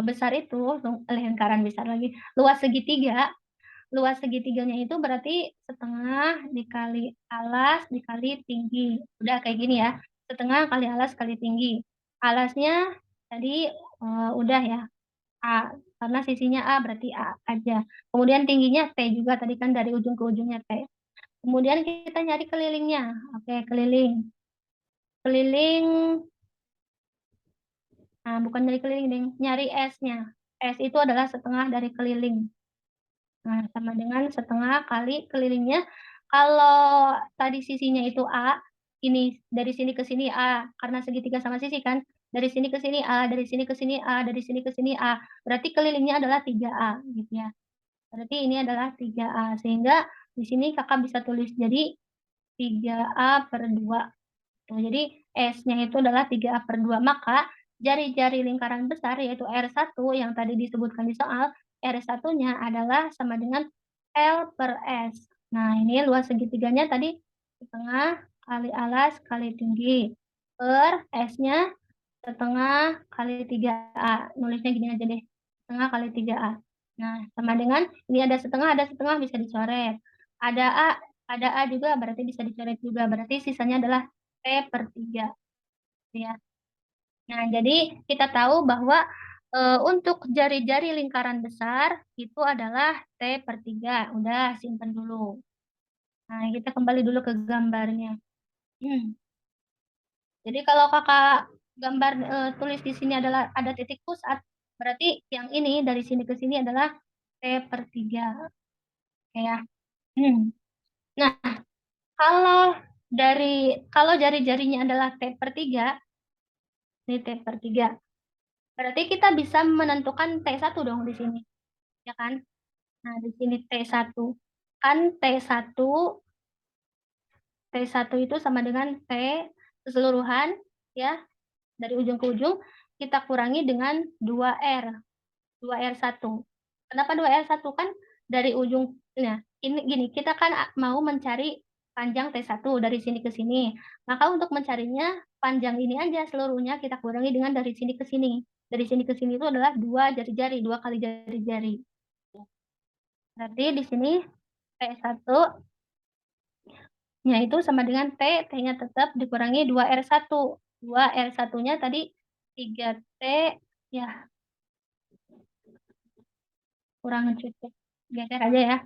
besar itu, lingkaran besar lagi, luas segitiganya itu berarti setengah dikali alas dikali tinggi. Udah kayak gini ya. Setengah kali alas kali tinggi. Alasnya tadi udah ya. A. Karena sisinya A berarti A aja. Kemudian tingginya T juga tadi kan dari ujung ke ujungnya T. Kemudian kita nyari kelilingnya. Oke, keliling. Keliling, nah bukan nyari keliling, deng. Nyari S-nya. S itu adalah setengah dari keliling. Nah, sama dengan setengah kali kelilingnya. Kalau tadi sisinya itu A, ini dari sini ke sini A, karena segitiga sama sisi kan, dari sini ke sini A, dari sini ke sini A, dari sini ke sini A. Berarti kelilingnya adalah 3A, gitu ya. Berarti ini adalah 3A, sehingga di sini kakak bisa tulis jadi 3A per 2. Nah, jadi S-nya itu adalah 3A per 2. Maka jari-jari lingkaran besar yaitu R1 yang tadi disebutkan di soal, R1-nya adalah sama dengan L per S. Nah, ini luas segitiganya tadi setengah kali alas kali tinggi per S-nya setengah kali 3A. Nulisnya gini aja deh, setengah kali 3A. Nah, sama dengan ini ada setengah bisa dicoret. Ada A, ada A juga berarti bisa dicoret juga. Berarti sisanya adalah T per 3. Ya. Nah, jadi kita tahu bahwa untuk jari-jari lingkaran besar itu adalah T per 3. Udah, simpen dulu. Nah, kita kembali dulu ke gambarnya. Jadi kalau kakak gambar tulis di sini adalah ada titik pusat, berarti yang ini dari sini ke sini adalah T per 3. Oke ya. Nah, kalau jari-jarinya adalah T per 3, ini T per 3, berarti kita bisa menentukan T1 dong di sini, ya kan? Nah, di sini T1. Kan T1 itu sama dengan T keseluruhan, ya, dari ujung ke ujung, kita kurangi dengan 2R. 2R1. Kenapa 2R1? Kan dari ujung, nah ini gini, kita kan mau mencari panjang T1 dari sini ke sini. Maka untuk mencarinya panjang ini aja seluruhnya kita kurangi dengan dari sini ke sini. Dari sini ke sini itu adalah 2 jari-jari, 2 kali jari-jari. Berarti di sini T1-nya itu sama dengan T, T-nya tetap dikurangi 2R1. 2R1-nya tadi 3T, ya kurang cukup. Geser aja ya.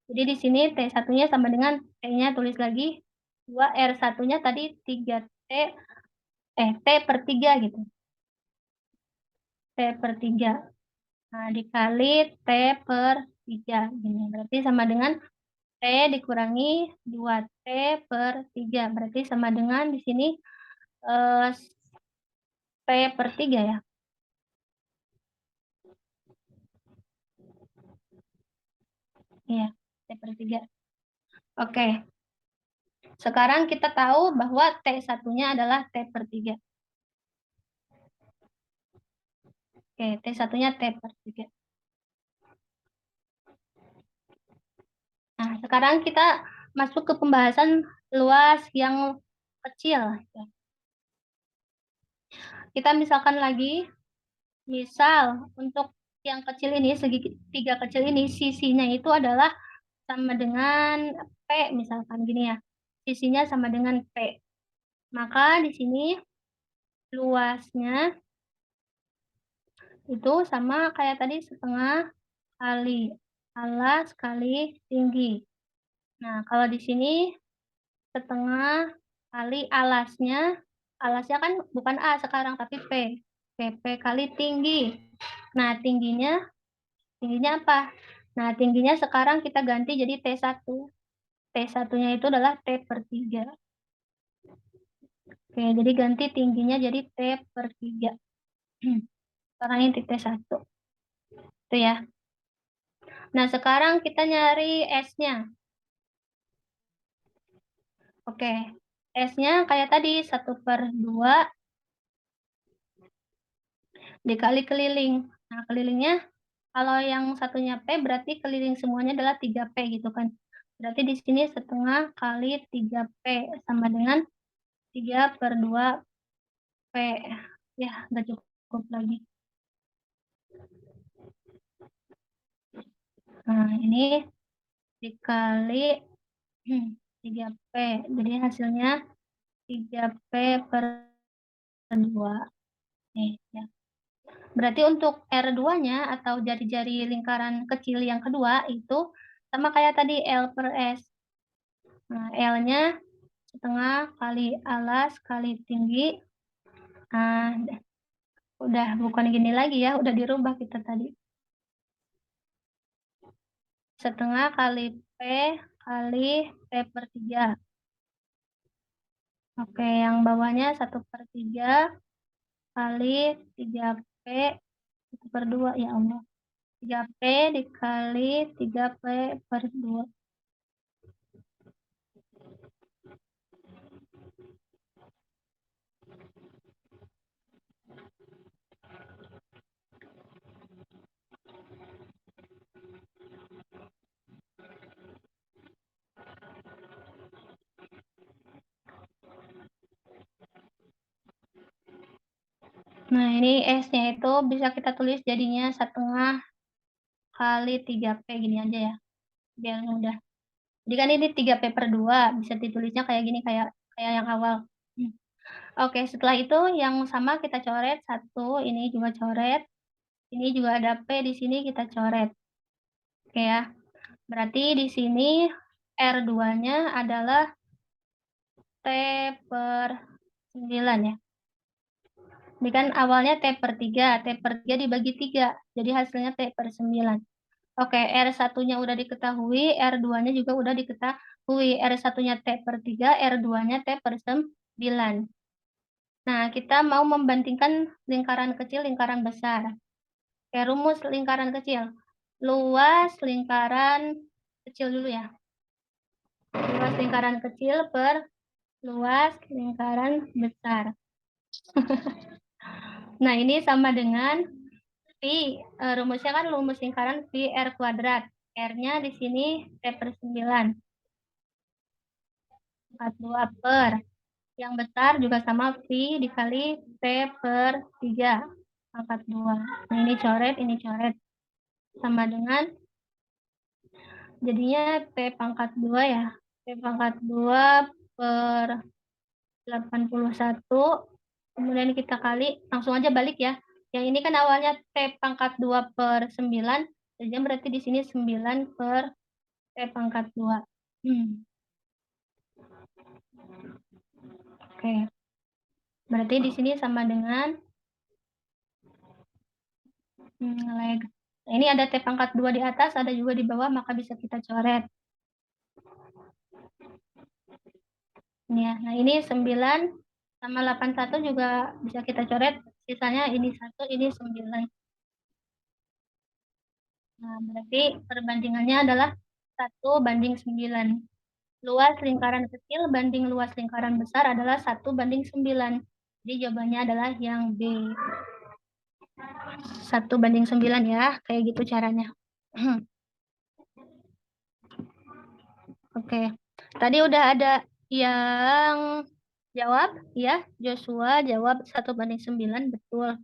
Jadi di sini T1-nya sama dengan T-nya tulis lagi 2R1-nya tadi 3T T per 3 gitu. T per 3. Nah, dikali T per 3 gini. Berarti sama dengan T dikurangi 2T per 3. Berarti sama dengan di sini eh, T per 3 ya. Iya, T per 3. Oke. Sekarang kita tahu bahwa T1-nya adalah T per 3. Oke, T1-nya T per 3. Nah, sekarang kita masuk ke pembahasan luas yang kecil. Kita misalkan lagi, misal untuk yang kecil ini, segitiga kecil ini, sisinya itu adalah sama dengan P, misalkan gini ya. Sisinya sama dengan P. Maka di sini luasnya itu sama kayak tadi setengah kali alas kali tinggi. Nah, kalau di sini setengah kali alasnya kan bukan A sekarang tapi P. P kali tinggi. Nah, tingginya apa? Nah, tingginya sekarang kita ganti jadi T1. T1-nya itu adalah T per 3. Oke, jadi ganti tingginya jadi T per 3. Sekarang ini T1. Itu ya. Nah, sekarang kita nyari S-nya. Oke, S-nya kayak tadi, 1/2 dikali keliling. Nah, kelilingnya, kalau yang satunya P, berarti keliling semuanya adalah 3P gitu kan. Berarti di sini 1/2 kali 3P, sama dengan 3/2 P. Ya, nggak cukup lagi. Nah, ini dikali 3P. Jadi hasilnya 3P/2. Nih, ya. Berarti untuk R2-nya atau jari-jari lingkaran kecil yang kedua itu sama kayak tadi L/S. Nah, L-nya 1/2 kali alas kali tinggi. Nah, udah bukan gini lagi ya, udah dirubah kita tadi. 1/2 kali P kali P/3. Oke, yang bawahnya 1/3 kali 3P 1/2, ya Allah. 3P dikali 3P/2. Nah, ini S-nya itu bisa kita tulis jadinya 1/2 kali 3P gini aja ya, biar mudah. Jadi kan ini 3P/2, bisa ditulisnya kayak gini, kayak yang awal. Oke, setelah itu yang sama kita coret, 1, ini juga coret, ini juga ada P di sini kita coret. Oke ya, berarti di sini R2-nya adalah T/9 ya. Ini kan awalnya T/3 dibagi 3, jadi hasilnya T/9. Oke, R1-nya udah diketahui, R2-nya juga udah diketahui. R1-nya T/3, R2-nya T/9. Nah, kita mau membandingkan lingkaran kecil, lingkaran besar. Oke, rumus lingkaran kecil. Luas lingkaran kecil dulu ya. Luas lingkaran kecil per luas lingkaran besar. Nah, ini sama dengan Pi. Rumusnya kan rumus lingkaran Pi R kuadrat. R-nya di sini T/9. 42 per. Yang besar juga sama Pi dikali T/3. Pangkat 2. Nah, ini coret. Sama dengan, jadinya P/2 ya. P/2 per 81. Kemudian kita kali, langsung aja balik ya. Yang ini kan awalnya T/2/9. Jadi berarti di sini 9 per T/2. Oke. Berarti di sini sama dengan leg. Nah, ini ada T/2 di atas, ada juga di bawah, maka bisa kita coret. Ini ya. Nah, ini 9 sama 81 juga bisa kita coret. Sisanya ini 1, ini 9. Nah, berarti perbandingannya adalah 1/9. Luas lingkaran kecil banding luas lingkaran besar adalah 1/9. Jadi jawabannya adalah yang B. 1/9 ya, kayak gitu caranya. Oke, tadi udah ada yang jawab ya, Joshua jawab 1/9, betul.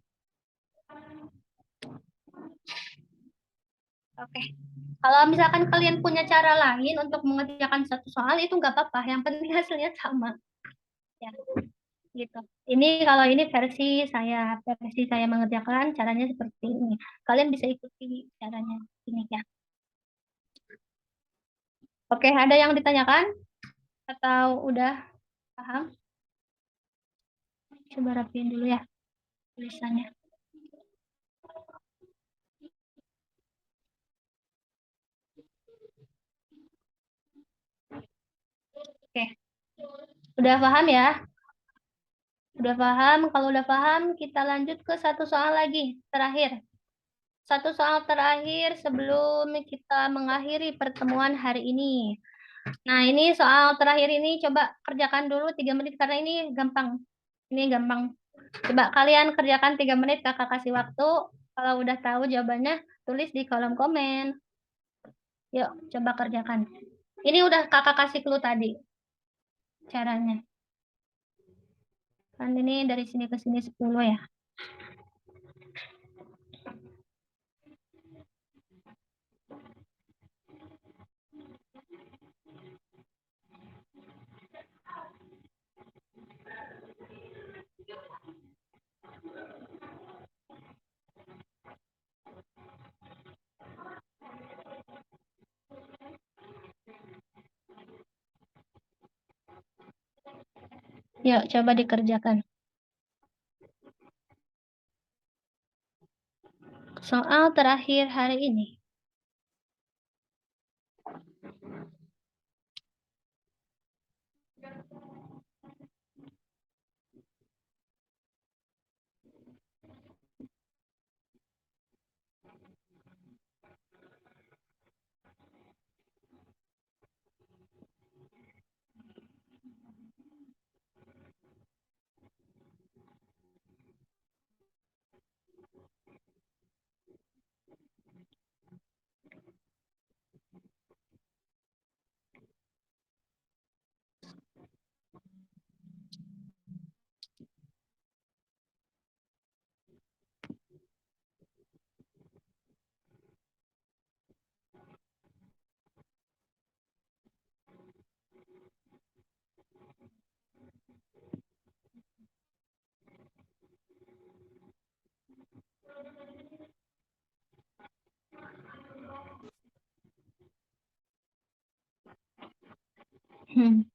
Oke, kalau misalkan kalian punya cara lain untuk mengerjakan satu soal itu nggak apa-apa, yang penting hasilnya sama. Ya, gitu. Ini kalau ini versi saya mengerjakan caranya seperti ini. Kalian bisa ikuti caranya ini ya. Oke, ada yang ditanyakan atau udah paham? Coba rapiin dulu ya tulisannya. Oke, udah paham ya? Udah paham? Kalau udah paham, kita lanjut ke satu soal lagi terakhir. Satu soal terakhir sebelum kita mengakhiri pertemuan hari ini. Nah, ini soal terakhir ini coba kerjakan dulu 3 menit karena ini gampang. Ini gampang. Coba kalian kerjakan 3 menit, kakak kasih waktu. Kalau udah tahu jawabannya, tulis di kolom komen. Yuk, coba kerjakan. Ini udah kakak kasih clue tadi caranya. Kan ini dari sini ke sini 10 ya. Yuk, coba dikerjakan. Soal terakhir hari ini. Hmm.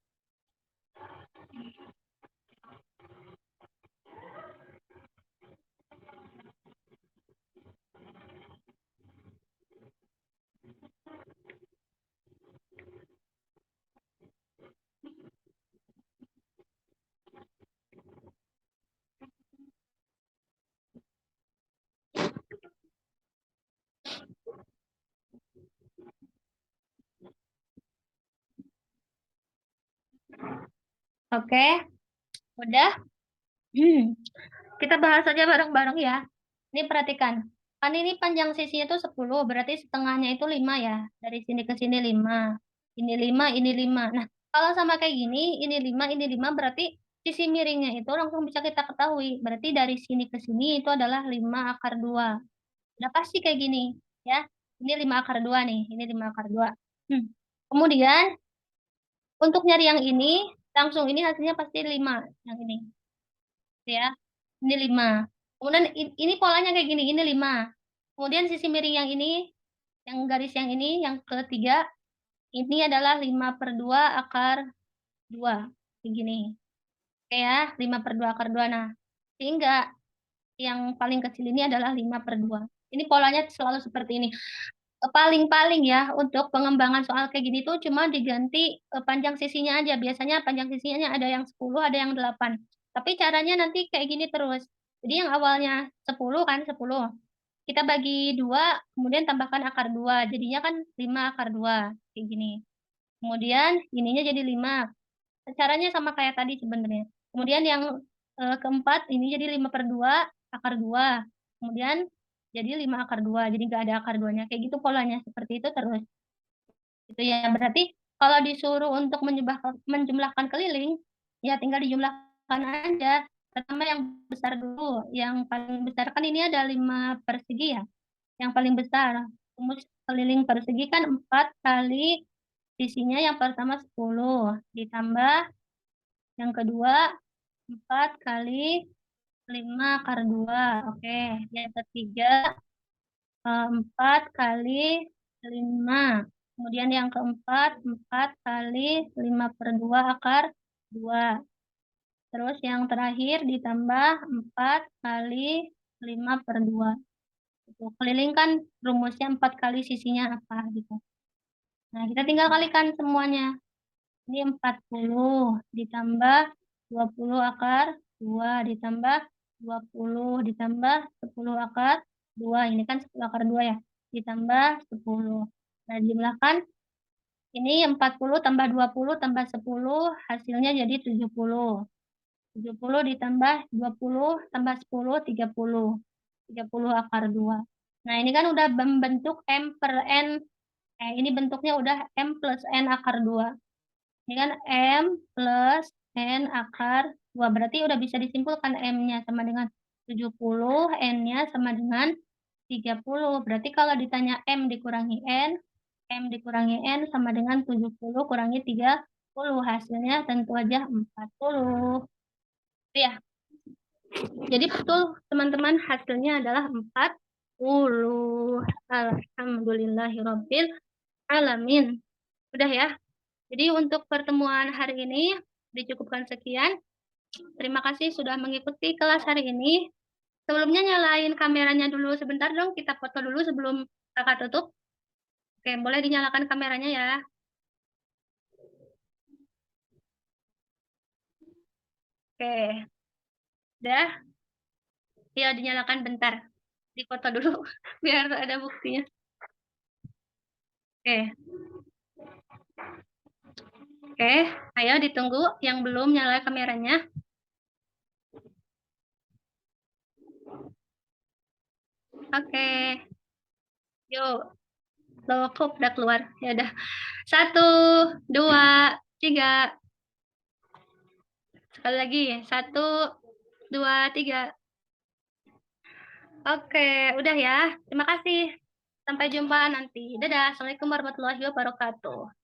Oke, udah. Kita bahas aja bareng-bareng ya. Ini perhatikan. Kan ini panjang sisinya itu 10, berarti setengahnya itu 5 ya. Dari sini ke sini 5. Ini 5, ini 5. Nah, kalau sama kayak gini, ini 5, berarti sisi miringnya itu langsung bisa kita ketahui. Berarti dari sini ke sini itu adalah 5 akar 2. Udah pasti kayak gini, ya. Ini 5 akar 2 nih, ini 5 akar 2. Kemudian, untuk nyari yang ini, langsung ini hasilnya pasti 5. Yang ini, ya. Ini 5. Kemudian ini polanya kayak gini, ini 5. Kemudian sisi miring yang ini, yang garis yang ini, yang ketiga, ini adalah 5/2 akar 2. Kayak gini. Oke ya, 5/2 akar 2. Nah, sehingga yang paling kecil ini adalah 5/2. Ini polanya selalu seperti ini. Paling-paling ya, untuk pengembangan soal kayak gini tuh cuma diganti panjang sisinya aja. Biasanya panjang sisinya ada yang 10, ada yang 8. Tapi caranya nanti kayak gini terus. Jadi yang awalnya 10 kan, 10. Kita bagi 2, kemudian tambahkan akar 2. Jadinya kan 5 akar 2. Kayak gini. Kemudian ininya jadi 5. Caranya sama kayak tadi sebenarnya. Kemudian yang keempat, ini jadi 5/2 akar 2. Kemudian jadi 5 akar 2. Jadi nggak ada akar 2-nya. Kayak gitu polanya. Seperti itu terus. Itu ya. Berarti kalau disuruh untuk menjumlahkan keliling, ya tinggal dijumlahkan aja. Pertama yang besar dulu. Yang paling besar kan ini ada 5 persegi ya. Yang paling besar. Rumus keliling persegi kan 4 kali sisinya yang pertama 10. Ditambah yang kedua 4 kali 5 akar 2. Oke. Yang ketiga 4 kali 5. Kemudian yang keempat 4 kali 5/2 akar 2. Terus yang terakhir ditambah 4 kali 5/2. Keliling kan rumusnya 4 kali sisinya apa gitu. Nah, kita tinggal kalikan semuanya. Ini 40 ditambah 20 akar 2 ditambah 20 ditambah 10 akar 2, ini kan 10 akar 2 ya, ditambah 10. Nah, jumlahkan, ini 40 tambah 20 tambah 10, hasilnya jadi 70. 70 ditambah 20 tambah 10, 30. 30 akar 2. Nah, ini kan udah membentuk M per N. Ini bentuknya udah M plus N akar 2. Ini kan M plus N akar 2. Berarti udah bisa disimpulkan M-nya sama dengan 70, N-nya sama dengan 30. Berarti kalau ditanya M dikurangi N, M dikurangi N sama dengan 70 kurangi 30. Hasilnya tentu aja 40. Ya. Jadi betul teman-teman, hasilnya adalah 40. Alhamdulillahirabbil alamin. Udah ya. Jadi untuk pertemuan hari ini dicukupkan sekian. Terima kasih sudah mengikuti kelas hari ini. Sebelumnya nyalain kameranya dulu sebentar dong, kita foto dulu sebelum kakak tutup. Oke, boleh dinyalakan kameranya ya. Oke. Udah? Ya, dinyalakan bentar. Difoto dulu biar ada buktinya. Oke. Oke, ayo ditunggu yang belum nyala kameranya. Oke. Yuk. Loh, kok udah keluar? Ya udah. 1, 2, 3. Sekali lagi. 1, 2, 3. Oke, udah ya. Terima kasih. Sampai jumpa nanti. Dadah. Assalamualaikum warahmatullahi wabarakatuh.